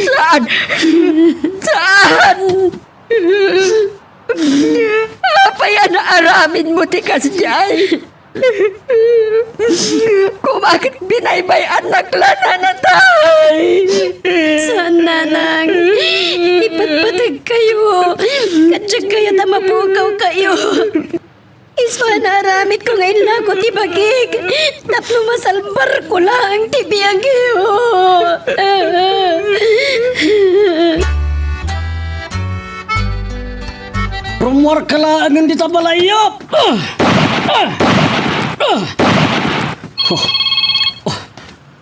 Saan? Saan? Apa yan naaramin mo ti kasjay? Kung bakit binaybay anak lana na tay?
Saan, nanang? Ipatpatag kayo. Katsag kayo na mapukaw kayo. Iswa na aramit ko ngayon lang ko ti bagig. Tapno masalbar ko lang ti biyagyo.
Rumor ka lang ang dita balayop!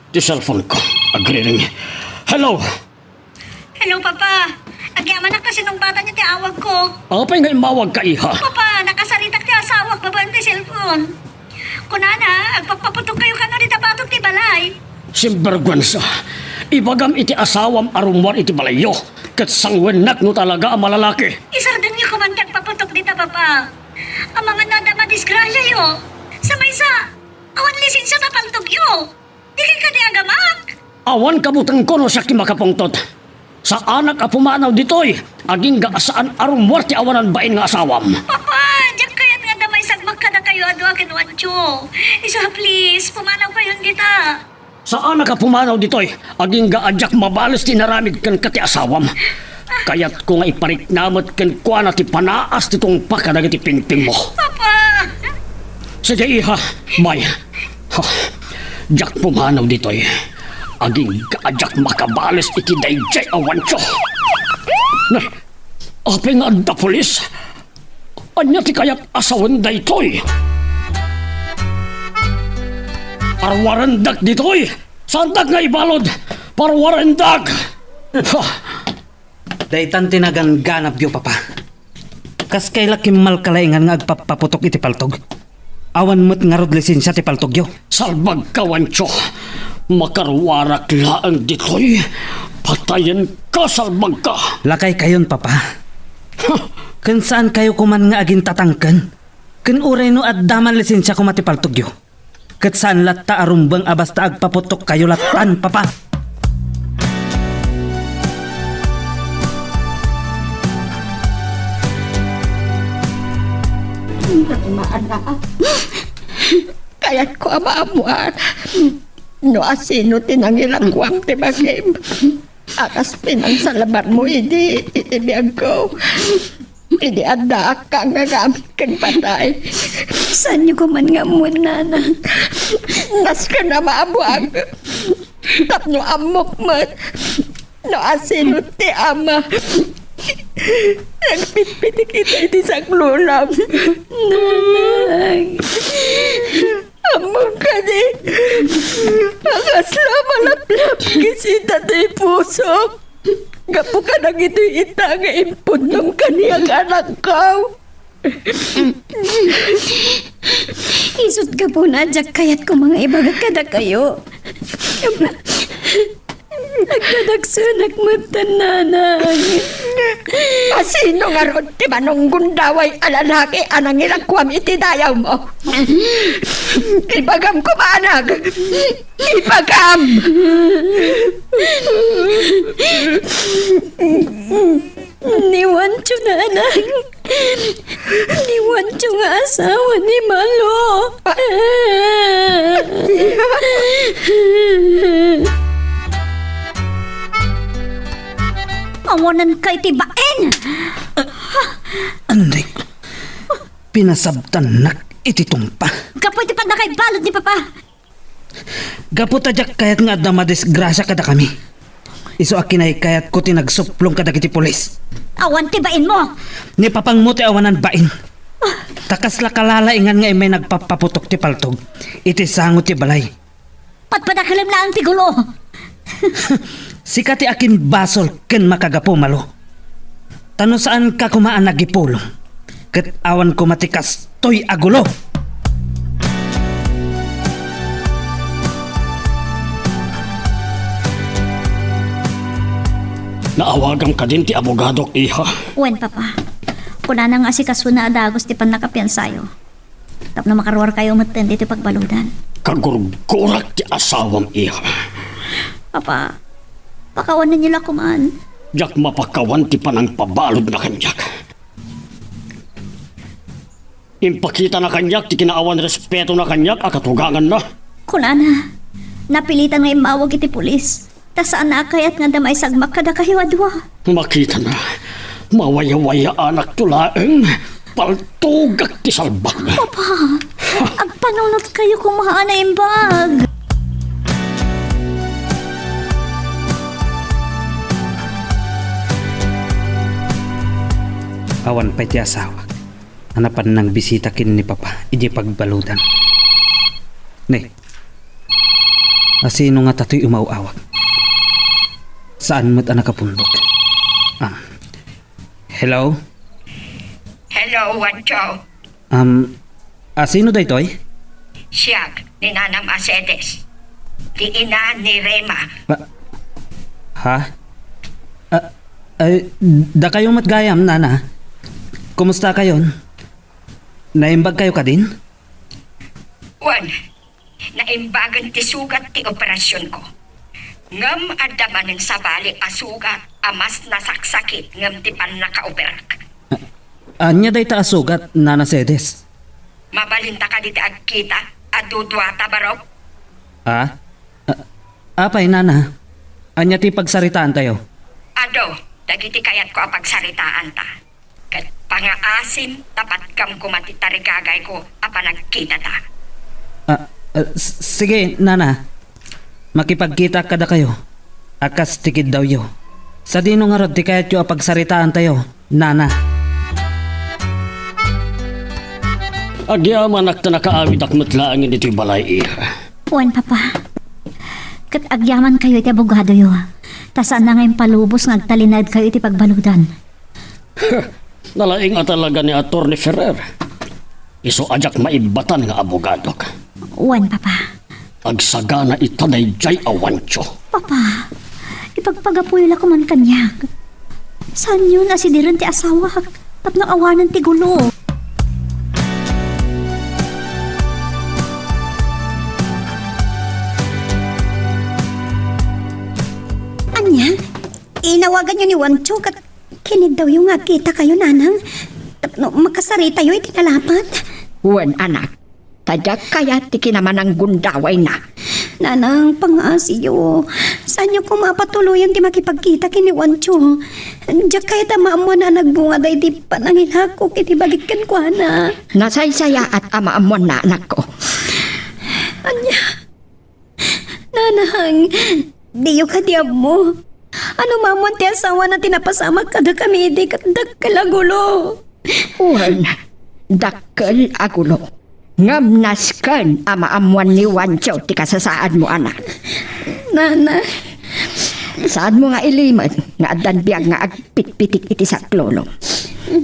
Di cellphone ko. Agri-ring. Hello!
Hello, Papa. Agyaman na kasi nung bata niya ti awag ko.
Apay nga imawag ka, iha.
Papa, nakasalitak ti asawak babaan ti cellphone. Kunana, agpapaputok kayo ka na rin tapatok ti balay.
Simbergwansa. Ibagam iti asawam arumwar iti balayo. Kat sangwenak no talaga ang malalaki.
Isardan niyo kumantag paputok dita, Papa. Ang mga nadama disgrasya yo. Sa maysa, awan lisensya na paltog yo. Di ka di agamak.
Awan kabutang kono siya kimakapungtot. Sa anak a pumanaw ditoy, aging gaasaan arumwar ti awanan bain nga asawam.
Papa, diyan kaya't nga damay sagmak ka na kayo adwa kinwancho. Isa, please, pumanaw kayo dita.
Sa anak a pumanaw ditoy, aging gaadyak mabalas ti naramid kan kati asawam. Kaya't ko nga iparik namot kan kwa na ti panaas titong pakadag ti pingping mo.
Papa!
Sige iha, may. Ha, jak pumanaw ditoy. Aging gaadyak makabalas iti dayjay awancho. Nay, apay nga da polis. Anya ti kaya't asawan daytoy. Parwarandag ditoy. Sandag nga ibalod. Parwarandag. Ha.
Daytan tinagan ganap yo, Papa. Kas kay lakim malkalaingan nga agpapaputok iti paltog. Awan mo't nga rod lisensya ti paltog yo.
Salbag ka, Wancho. Makarwarak laang ditoy. Patayin ka, salbag ka.
Lakay kayon, papa. Kan saan kayo kuman nga aging tatangkan? Kan uray no at daman lisensya kumati paltog yo. Kat saan latta arumbang abasta agpaputok kayo latan, papa.
Kaya't ko amaamuan. No asino tinangilang kuwang tibagim. Akas pinansalaban mo, idi biyag ko. Idi anda ka nga gamit kang patay.
Saan niyo ko man nga muna na?
Nas ka na maabuang. Tapno amok man. No asino ti ama. Nagpitpiti kita iti saklulam.
Nanay.
Amok ka di. Akasla malaplap kisita ti puso. Gapo ka nang ito'y ita nga impun ng kaniyang anak ko.
Isot ka po na, Jack, kaya't ko mga ibagat kada kayo. Nagdadagsunak mo tananay.
Asino nga ron ti manong gundaway alalaki anang ilang kuwam iti dayaw mo. Ibagam ko maanag. Ibagam.
Ni Wancho na anak. Ni Wancho nga asawa ni Malo. Awanan kay tibain.
Anday ko. Pinasabtan nak iti tumpa.
Kapoy ti na kay balot ni Papa.
Gaputa jak kayat nga da madisgrasya kada kami. Iso akinay kayat ko tinagsuplong kada kiti pulis.
Awan tibain mo.
Ni papang mo ti awanan bain. Takas la kalalaingan nga may nagpapaputok ti paltog. Iti sangot ti balay.
Patpadakalim na ang tigulo.
Sikati akin basol ken makagapo malo. Tano saan ka kumaan nagipulong? Ket awan ko matikas toy agulo.
Naawagan ka din ti abogadok, iha.
Wen, Papa. Kuna nang asikaso na adagos ti panakapiansayo. Tapno makarwar kayo maten dito pagbaludan.
Kagurgurak ti asawam, iha.
Papa, pakawanan nila kumaan.
Jak mapakawan ti panang pabalod na kanyak. Impakita na kanyak ti kinaawan respeto na kanyak akatugangan na.
Kuna na, napilitan nga imawag iti pulis. Ta saan na kayat nga damay sagmak kada kahiwadwa.
Makita na, mawaya-waya anak tulaeng, paltugak ti salbag.
Papa, agpanunot kayo kumaan na imbag.
Awan pa ti asawa. Hanapan ng bisita kin ni Papa. Iji pagbaludan. Ne. Asino nga tato'y umauawag? Saan mo't anak kapundok? Hello?
Hello, Wancho.
Asino daytoy?
Siyag ni Nanang Acedes. Di ina ni Rema.
Ha? Da kayo matgayam, nana? Kumusta kayo? Naimbag kayo ka din?
Wan, naimbagan ti sugat ti operasyon ko. Ngam adaman ng sabali asugat amas nasaksakit ngam ti pan nakaoperak.
Anya day ta asugat, nana Sedes?
Mabalinta ka diti agkita adudwata barok.
Apay, nana? Anya ti pagsaritaan tayo?
Ado, dagiti kayat ko apagsaritaan ta. Kat pangaasim tapat kam kumati tarigagay ko apa nagkita ta.
Sige, nana. Makipagkita kada kayo. Akas tikid daw yo. Sa dino nga rod ti kayat yo apagsaritaan tayo, nana.
Agyaman ak ta nakaawit ak matlaangin ito'y balay, iha.
Wen, Papa. Kat agyaman kayo iti abogado yo. Ta saan na ngayon palubos nga agtalinad kayo iti pagbaludan.
Nalaing talaga ni Atty. Ferrer. Iso ajak maibatan nga abogado ka.
Wan, Papa.
Agsagana itaday jay awancho.
Papa, ipagpagapuyo la ko man kanyag. Saan yun asidiran ti asawa? Tapno awanan ti gulo.
Anya, inawagan niyo ni Wancho kat kinig daw yung agkita kayo, nanang. Tapno makasari tayo itinalapat.
Wan anak, tadyak kaya tiki naman ang gundaway na.
Nanang, pangasiyo. Saan niyo ko mapatuloyan ti makipagkita kini Wancho? Diyak kaya tamaam mo na nagbunga day di panangilako kiti bagit kan kwa na.
Nasaysaya at amaamon na anak ko.
Anya, nanang, diyo ka diab mo. Ano mamon ti asawa na tinapasama kada kami di kadag kalagulo.
Wan, dakkel agulo. Ngam nasken amaamuan ni Wancho ti kasasaan mo anak.
Nana,
Saan mo nga iliman nga adan biyag nga agpitpitik iti sa klolo.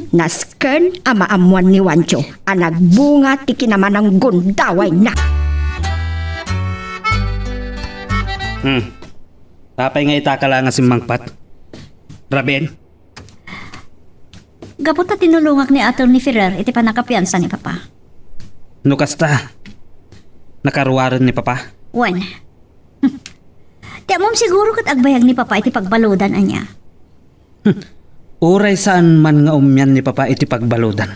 Nasken amaamuan ni Wancho ang nagbunga ti kinaman ng gundaway na.
Tapay nga itakala nga si Mangpat. Raben,
Gapot na tinulungak ni Atty. Ferrer iti panakapiansa ni Papa.
nukasta. Nakaruwaran ni Papa.
Wan. Di amom siguro kat agbayag ni Papa iti pagbaludan anya.
Uray saan man nga umyan ni Papa iti pagbaludan.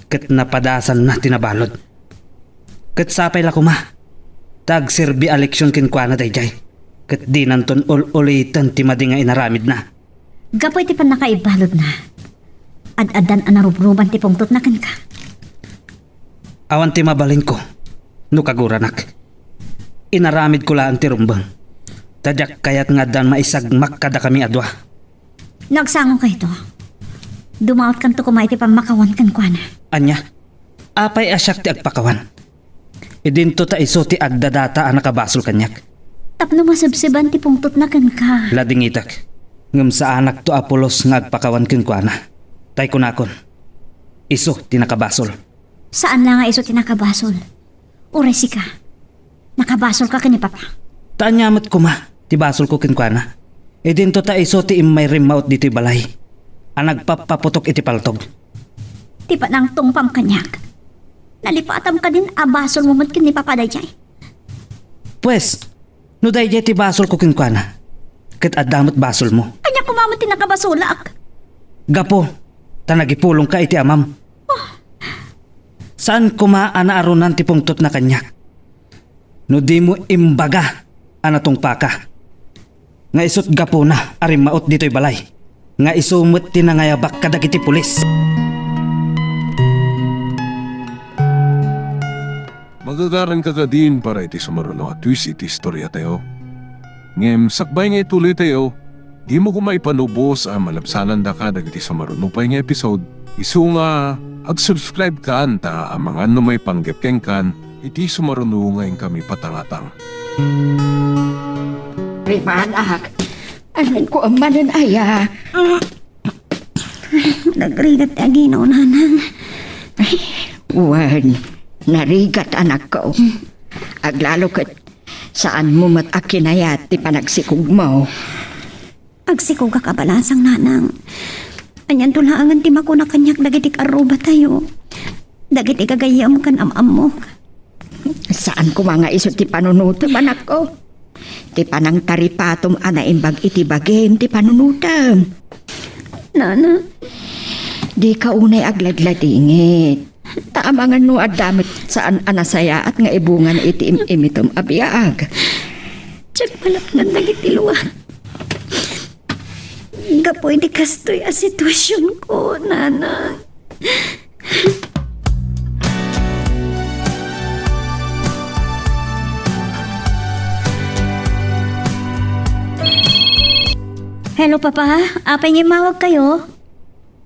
Kat napadasan na tinabalod. Kat sapay la kuma. Tag sirbi eleksyon kinkwana dayjay. Kat di nanton ulitan ti madi nga inaramid na.
Gapo iti pan nakaibalod na. Ad-adan anarubruban ti pungtot na kan ka.
Awan ti mabalin ko. Nukaguranak. Inaramid ko laan ti rumbang. Tadyak kayat nga dan maisagmak kada kami adwa.
Nagsango ka ito. Dumaot kan to kumay ti pamakawan kan kwa na.
Anya, apay asyak ti agpakawan. Idinto ta iso ti agdadata ang nakabasol kanyak.
Tapno masabsiban ti pungtot na kan ka.
Ladingitak, ngam sa anak to Apolos nga agpakawan kinkwana. Tay kunakon, iso ti nakabasol.
Saan lang nga iso tinakabasol? Uray si ka. Nakabasol ka ni Papa.
Taanyamot ko ma, ti basol ko kinkwana. Idinto ta iso ti imay rimaut dito'y balay. Ang nagpapaputok iti paltog.
Ti pa nang tungpam kanyak. Nalipatam ka din abasol mo mat ni Papa dayjay.
Pues, no dayjay ti basol ko kinkwana. Kat adamot basol mo.
Anya kumamot ti nakabasolak.
Gapo, tanagipulong ka iti amam. Saan kumaana arunan ti pungtot na kanyak? No di mo imbaga anatong paka. Nga isot gapo na arimaot dito'y balay. Nga isumot ti nangayabak kadagiti pulis.
Magagaran ka din para iti sumaruno at twist iti istorya tayo. Ngem sakbay nga ituloy tayo, di mo kumaipanubos ang malabsanan da ka dagiti sumaruno pa nga episode. Isu nga ag-subscribe ka anta ang mga numay panggepkeng kan iti sumaruno ngayon kami patangatang.
Riman ak, anan ko ang manan aya.
nagrigat ti aginaw, nanang.
Wan, narigat anak ko. Aglalo kat saan mo matakinayat ti panagsikog mo.
Agsikog ka kabalasang, nanang. Anyan tulaangan ti mako na kanyak dagiti karuba tayo. Dagiti kagayam kan amam mo.
Saan ko mga iso ti panunutam anak ko? Ti panang taripatom anaimbag iti bagim ti panunutam.
Nana,
Di ka unay agladladingit. Taamangan no adamit saan anasaya at nga ibungan iti imitom abiag.
tsak malapnan dagiti luwan. Gapoy di kastoy a sitwasyon ko, nanang.
Hello Papa, apay nga mawag kayo?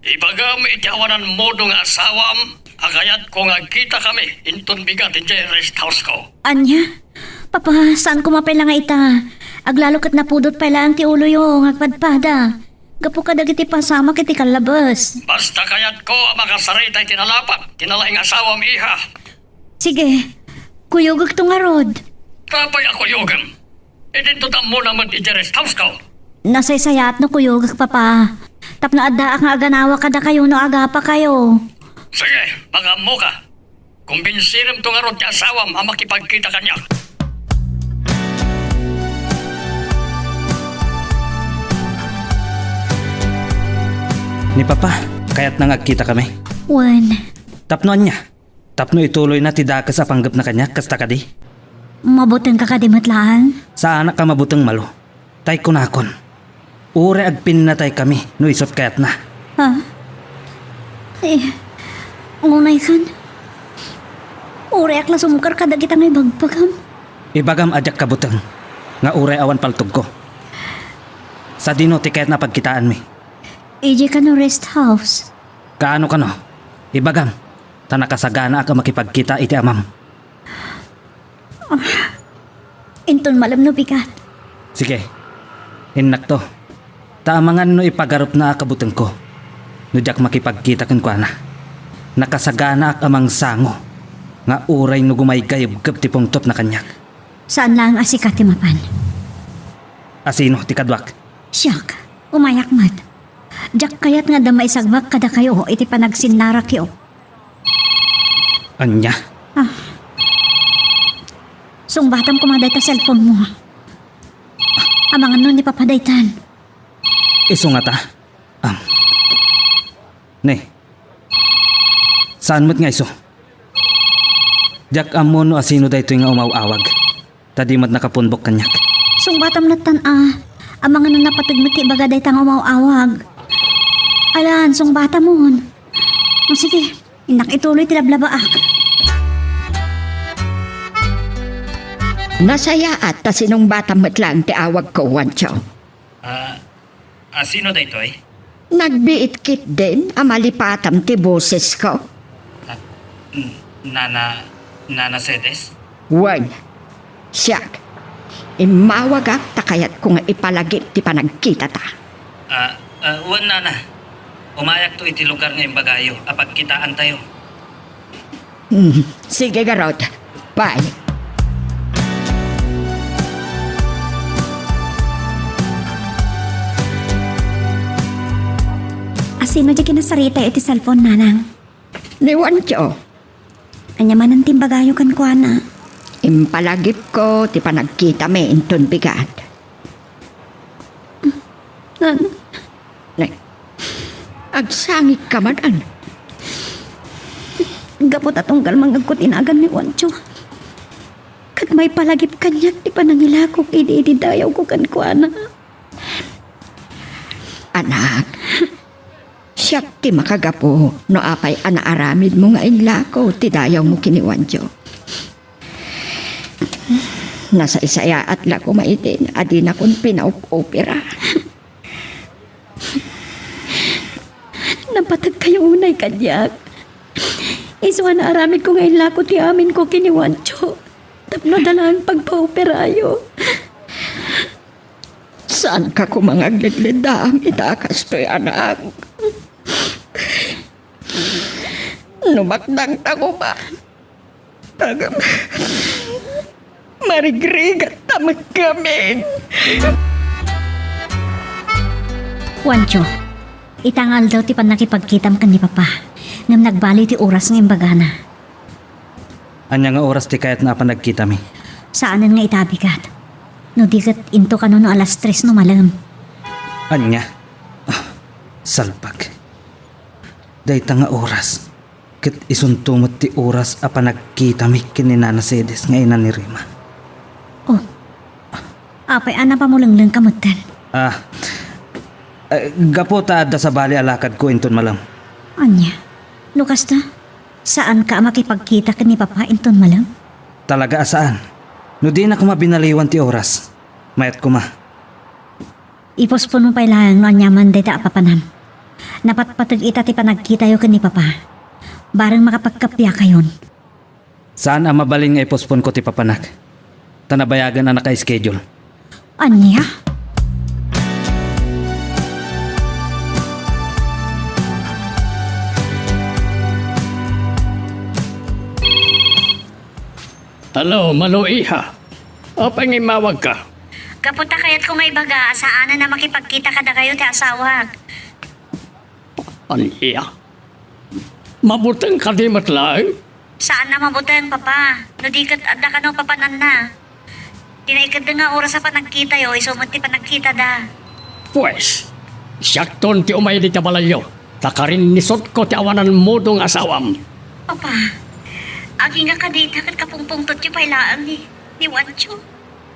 Ibaga may itiawanan mo do nga asawam, agayat ko nga kita kami, inton bigat in rest house ko.
Anya? Papa, saan kumapay lang nga ita? Aglalo kat napudot pa lang ti ulo yung agpadpada. Gapo ka dagiti pasama kiti kalabas.
Basta kayat ko makasaray tayo tinalapat. Tinalaing asawa mi iha.
Sige, kuyugag to nga rod.
Tapay ako yugam. Idin to mo naman di rest house ko.
Nasaysayat no kuyugag papa. Tapno adda ang aganawa kada kayo no aga pa kayo.
Sige, magamo ka. Kumbinsiram to nga ron ti asawam ang makipagkita kanya.
Ni Papa, kaya't nangagkita kami.
Wan,
Tapnoan niya. Tapno ituloy na tidaka sa panggap na kanya, kasta ka di.
mabuting ka kadimatlaan.
Sa anak ka mabutang malo. Tay kunakon. Ure agpin na tay kami, no isot kayat na.
Ha? Eh, ngunay kan. Uri akla sumukar kada kita ngay bagpagam.
Ibagam ajak kabutang. Nga ure awan paltog ko. Sa dino ti kayat na pagkitaan mi.
Iji ka no rest house.
Kaano ka no? Ibagam. Tanakasagana ka makipagkita iti amam.
Inton malam no bigat.
Sige. Innak to. Tamangan no ipagarup na kabutang ko. Nudyak makipagkita kan kwa na. Nakasagana amang sango. Nga uray no gumaygayab gab ti pungtop na kanyak.
Saan lang asikat ti mapan?
Asino ti kadwak.
Siyak, umayak mat. Jak kayat nga damay sagbak kada kayo iti panagsinnarak yo.
Anya?
Sungbatam kumaday ta cellphone mo. Amangan nun ni papadaytan.
Iso nga ta. Ne. Saan mo't nga iso? Jak amon no asino dayto nga umawawag. Tadi mat nakapunbok kanyak.
Sungbatam natan amangan nun napatagmati bagaday ta nga umawawag. Alan, sungbatam mon. O sige, inak ituloy tilablabaak.
Nasaya at ta sinong bata matlang ti awag ko, Wancho.
Sino da ito eh?
Nagbiit kit din, amalipatam ti boses ko.
Nana Sedes?
Wan, siyak. Imawagak ta kayat kung ipalagip ti panagkita ta.
Wan nana. Umayak to iti lugar ngayong bagayo. Apagkitaan tayo.
Sige, Garot. Bye.
Asino di kinasarita iti cellphone nanang?
Ni Wancho,
Anya man ang timbagayo kan ko na.
impalagip ko ti panagkita me inton bigat. Agsangit ka man an.
Gapot atong galmangag ko tinagan ni Wancho. Kat may palagip kanyak ti panangilakok idi dayaw ko kan ko na.
Anak, siyak ti makagapo no apay anaaramid mo nga inlako ti dayaw mo kini Wancho. Nasa isaya at lako maitin adi na kun pinaup-opera.
Napatag kayo unay kanyak. Iswa na aramid ko ngayon lako ti amin ko kini Wancho. Tapno dalang pagpaoperayo.
Saan ka kumangaglidlidang itakas to'y anak? Numakdang taguman. Tagam. Marigrigat tamag kami.
Wancho, itangal daw ti pan nakipagkitam kan ni Papa. Ngam nagbali ti oras ng imbagana.
Anya nga oras ti kayat na panagkita mi.
Saanan nga itabigat? No digat into ka no alas 3 no malam.
Anya? Salpag. Dayta nga oras. Kat isuntumot ti oras a panagkita mi kininana Sedes nga ina ni Rima.
Oh, apay ana pa mo lang kamutan.
Gapo ta da sa bali alakad ko inton malam.
Anya, Lukas na, saan ka makipagkita ka ni Papa inton malam?
Talaga asaan? No di na ko mabinaliwan ti oras. Mayat ko ma.
Ipospon mo pa ilang no anyaman dayta apapanam. Napatpatag ita ti panagkita yo ka ni Papa. Barang makapagkapya kayon.
Saan ang mabaling nga ipospon ko ti papanak? Tanabayagan na naka-schedule.
Anya?
Hello, Maloiha. Apa nga mawag ka?
Kapunta kayat ko may baga, saan na makipagkita ka na kayo ti asawag.
Aniya? Mabutang ka di matlay?
Saan na mabutang, papa? No di kat adda ka no papanan na. Dinaikad na nga oras sa panagkita yo, isumot ti panagkita da.
Pues, siyakton ti umay di tabalayo. Takarin nisot ko ti awanan mo dong asawam.
Papa, agi nga kadita kat kapungpungtot yung pailaan ni Wancho.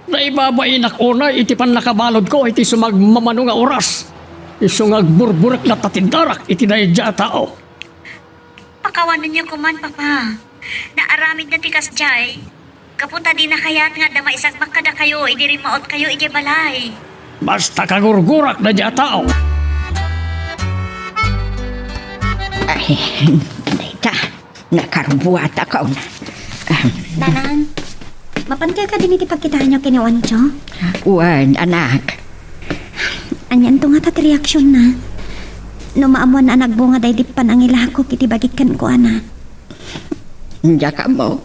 Naibabain una iti pan nakabalod ko iti sumagmamano nga oras. Isungag burburak na tatindarak iti naidya tao.
Pakawanan niyo kuman, papa. Naaramid na tikas jay. Kapunta din na kayat nga dama isang makada kayo, idi rin maot kayo, idi balay.
Basta kagurgurak na dya tao.
Ay, dayta, nakarbuat ako.
Nanang, mapankay ka din iti pagkitaan niyo kini Wancho?
Uwan, anak.
Anyan to nga tati reaksyon na. No maamuan na nagbunga day dipan ang ilako kiti bagikan ko, ana.
Diya ka mo.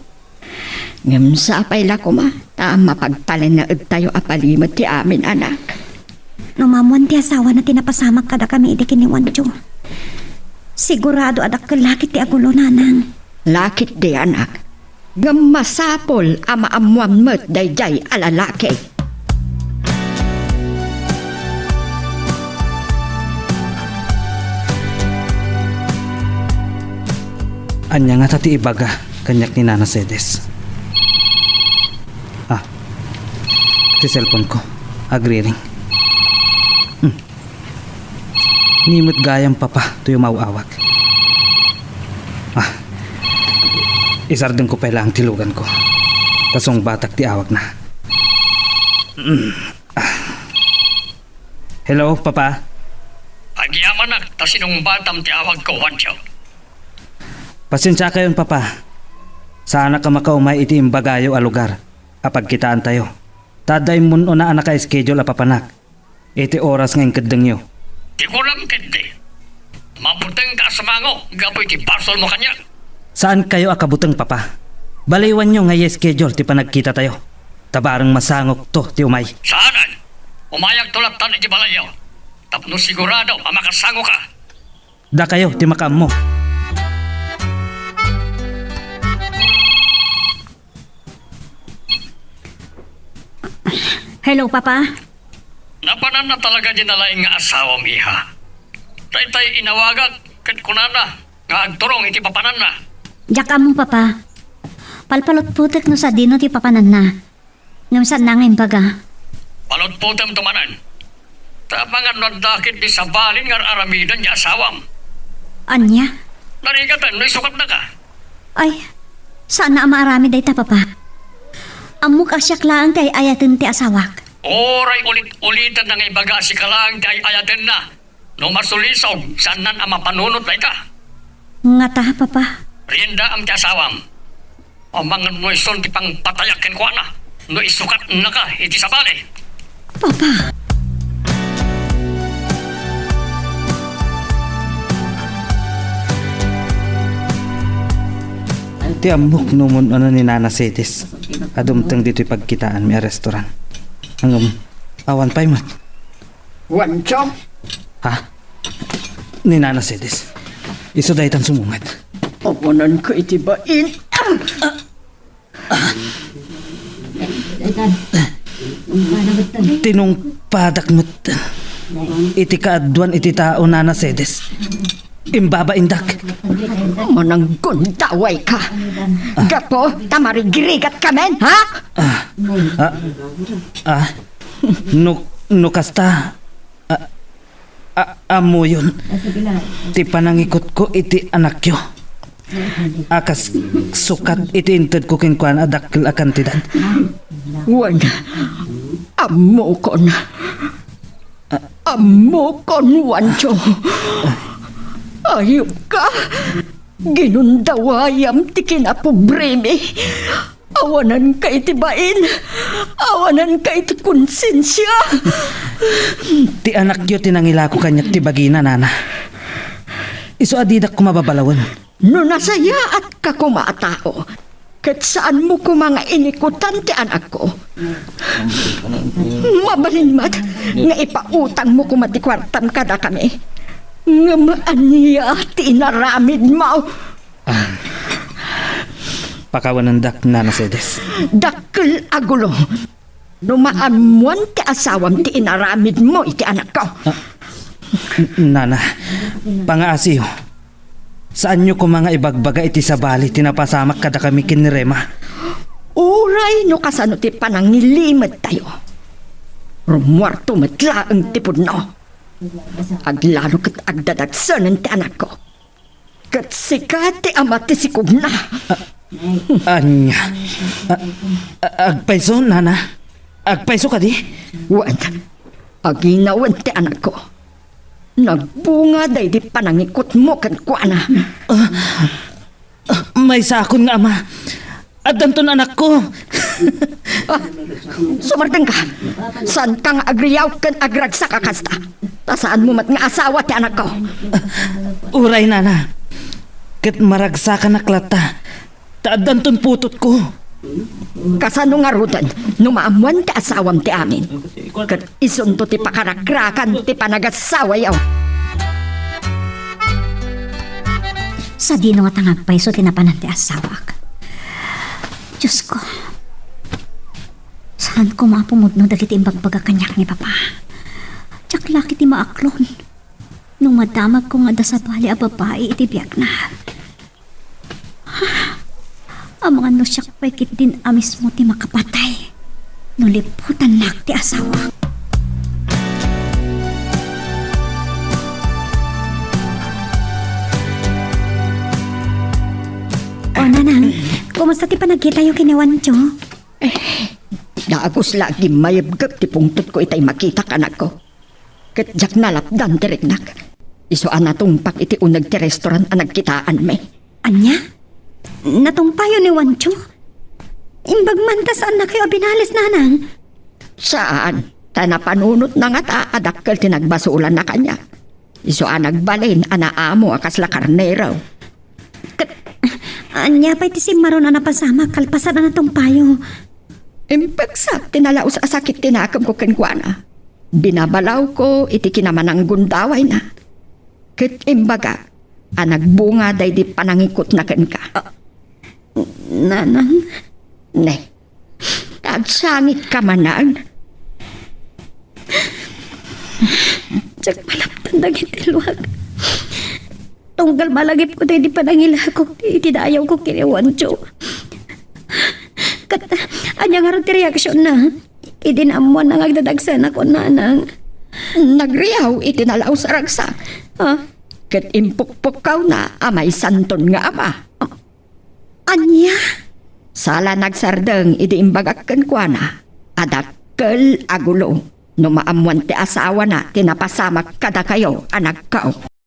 Ngam sa apay ko ma, tama pagpalin na tayo apalimot ti amin, anak.
No maamuan ti asawa na tinapasamak kada kami iti kini Wancho. Sigurado adak kalakit ti agulo, nanang.
Lakit di, anak. Ngam masapol ama amuan mo't dayjay alalaki.
Anya nga tati ibaga, kanyak ni Nana Sedes. Ti cellphone ko, agri-ring. Nimot gayang papa, tuyo mauawag. Isardeng ko pala ang tilugan ko. Tasong batak ti awag na. Hello, papa?
Agyaman na, tasinong batam ti awag ko, Wancho.
Pasensya kayon, papa. Sana ka makaumay iti imbagayo a lugar. Apag kitaan tayo. Taday mun o na anak ka schedule a papanak. Iti oras ngayon kadang nyo.
Di ko lang kindi. Mabutang ka sa mango, gapoy ti parcel mo kanya.
Saan kayo akabutang, papa? Baliwan nyo ngayon schedule ti panagkita tayo. Tabarang masangok to ti umay.
Saanan? Umayag tulatan iti balayaw. Tapno sigurado ang makasango ka.
Da kayo ti makam mo.
Hello, papa?
Napanan na talaga dinalaing nga asawa miha. Tay inawagag, kat kunana, nga agturong iti papanan na.
Jaka mo, papa. Palpalot putik no sa dino ti papanan na. Ngam saan na ngayon baga.
Palot po tem tumanan. Tapangan nadakit di sa balin nga aramidan niya asawam.
Anya?
Narigatan, may sukat na ka.
Ay, saan na maarami day ta, papa? Amok asyak lang tay ayatin ti asawak.
Oray ulit-ulitan na nga ibaga si kalang di ay ayatin na. No masulisog, saan nan ang mapanunot na ita?
Nga ta, papa.
Rienda ang ti asawam. O mangan mo ison di pang patayakin ko na. No isukat na ka, iti sa bali.
Papa.
Ti amok numon ano ni Nana Sedes. Adumtang dito'y pagkitaan may restaurant. Hanggang awan pa'y mat.
Wancho?
Ha? Ni Nana Sedes. Iso dahi tan sumungat.
Awanan ko itibain.
Tinong padak mo't iti kaadwan iti tao Nana Sedes. Imbaba indak.
Manang gundaway ka. Gapo, tamarigirigat kamen, ha?
No kasta. Amo yun. Ti panangikot ko iti anak yo. Akas sukat iti inted ko kinkwan adakil akantidan.
Wan, amo kon. Amo kon, Wancho. Ayop ka. Ginundawayam ti kinapobreme. Awanan ka itibain. Awanan ka iti konsensya.
Ti anak yo tinangila ko kanyak ti bagina, Nana. Iso adidak ko mababalawan.
No nasaya at ka kumatao. Ket saan mo ko mga inikutan ti anak ko? Mabalinmat nga ipautang mo ko matikwartan kada kami. Nga maaniya ti inaramid mo.
Pakawanandak na Sedes.
Dakkel agulo. Numaamuan ti asawam ti inaramid mo iti anak ko.
Nana, pangaasiyo. Saan nyo ko mga ibagbaga iti sabali tinapasamak kada kami kinirema?
Uray no kasano ti panangilimat tayo. Rumuarto matla ang tipod no. Aglalo kat agdadagsanan ti anak ko. Kat sikat ti ama ti sikog na.
Anya. Agpaiso, Nana. Agpaiso ka di?
Wan, aginawan ti anak ko. Nagbunga day di panangikot mo kan kuana.
May sakon nga ama. At danton anak ko.
Sumardeng ka. Saan kang agriyaw kan agragsa kakasta? Tasaan mo mat nga asawa ti anak ko?
Uray, Nana. Kat maragsa ka naklata. Taad danton putot ko.
Kasano nga rudan, numaamuan ti asawam ti amin. Kat isunto ti pakarakrakan ti panagasawa yaw.
Sa dino nga tangagpay so tinapanan ti asawak. Diyos ko. Saan ko mapumudno dagiti imbagbaga kanyak ni Papa? Tsak laki ti maaklon. Nung madamag ko nga da sa bali a babae iti biyak na. Ang mga nosyak pa'y kit din amis mo ti makapatay. Nuliputan nak ti asawa. O nanang, kumusta ti panagkita yung kiniwancho?
Naagos lagi mayabgag ti pungtot ko itay makita kanak ko. Kat jak nalapdan ti regnak. Isuan na tumpak iti unag ti restaurant ang nagkitaan me.
Anya? Natumpayo ni Wancho? Imbag man ta saan na kayo binalis, nanang?
Saan? Ta napanunot na nga ta adakkel tinagbasulan na kanya. Isuan nagbalin anaamo akas la karnero.
Anya pa'y ti si Maron na napasama kalpasan na natumpayo.
Impagsak tinalaos asakit tinakam ko kenkwana. Binabalaw ko iti kinamanang gundaway na. Ket imbaga, nagbunga day di panangikot na ken ka.
Nanang?
Ne, tagsangit ka manang.
Tsak malaptan dagiti luwag. Tunggal malagip ko tayo di panangilakok iti dayaw ko kiniwancho. Kat, anya nga rin ti reaksyon na. Idinamuan na agdadagsan ako, nanang.
Nagriyaw itinalaw sa ragsa. Ket impukpukaw na amay santon nga ama.
Anya?
Sala nagsardeng iti imbagak kenkwana. Adakkel agulo. No maamuan ti asawa na tinapasamak kada kayo anak kao.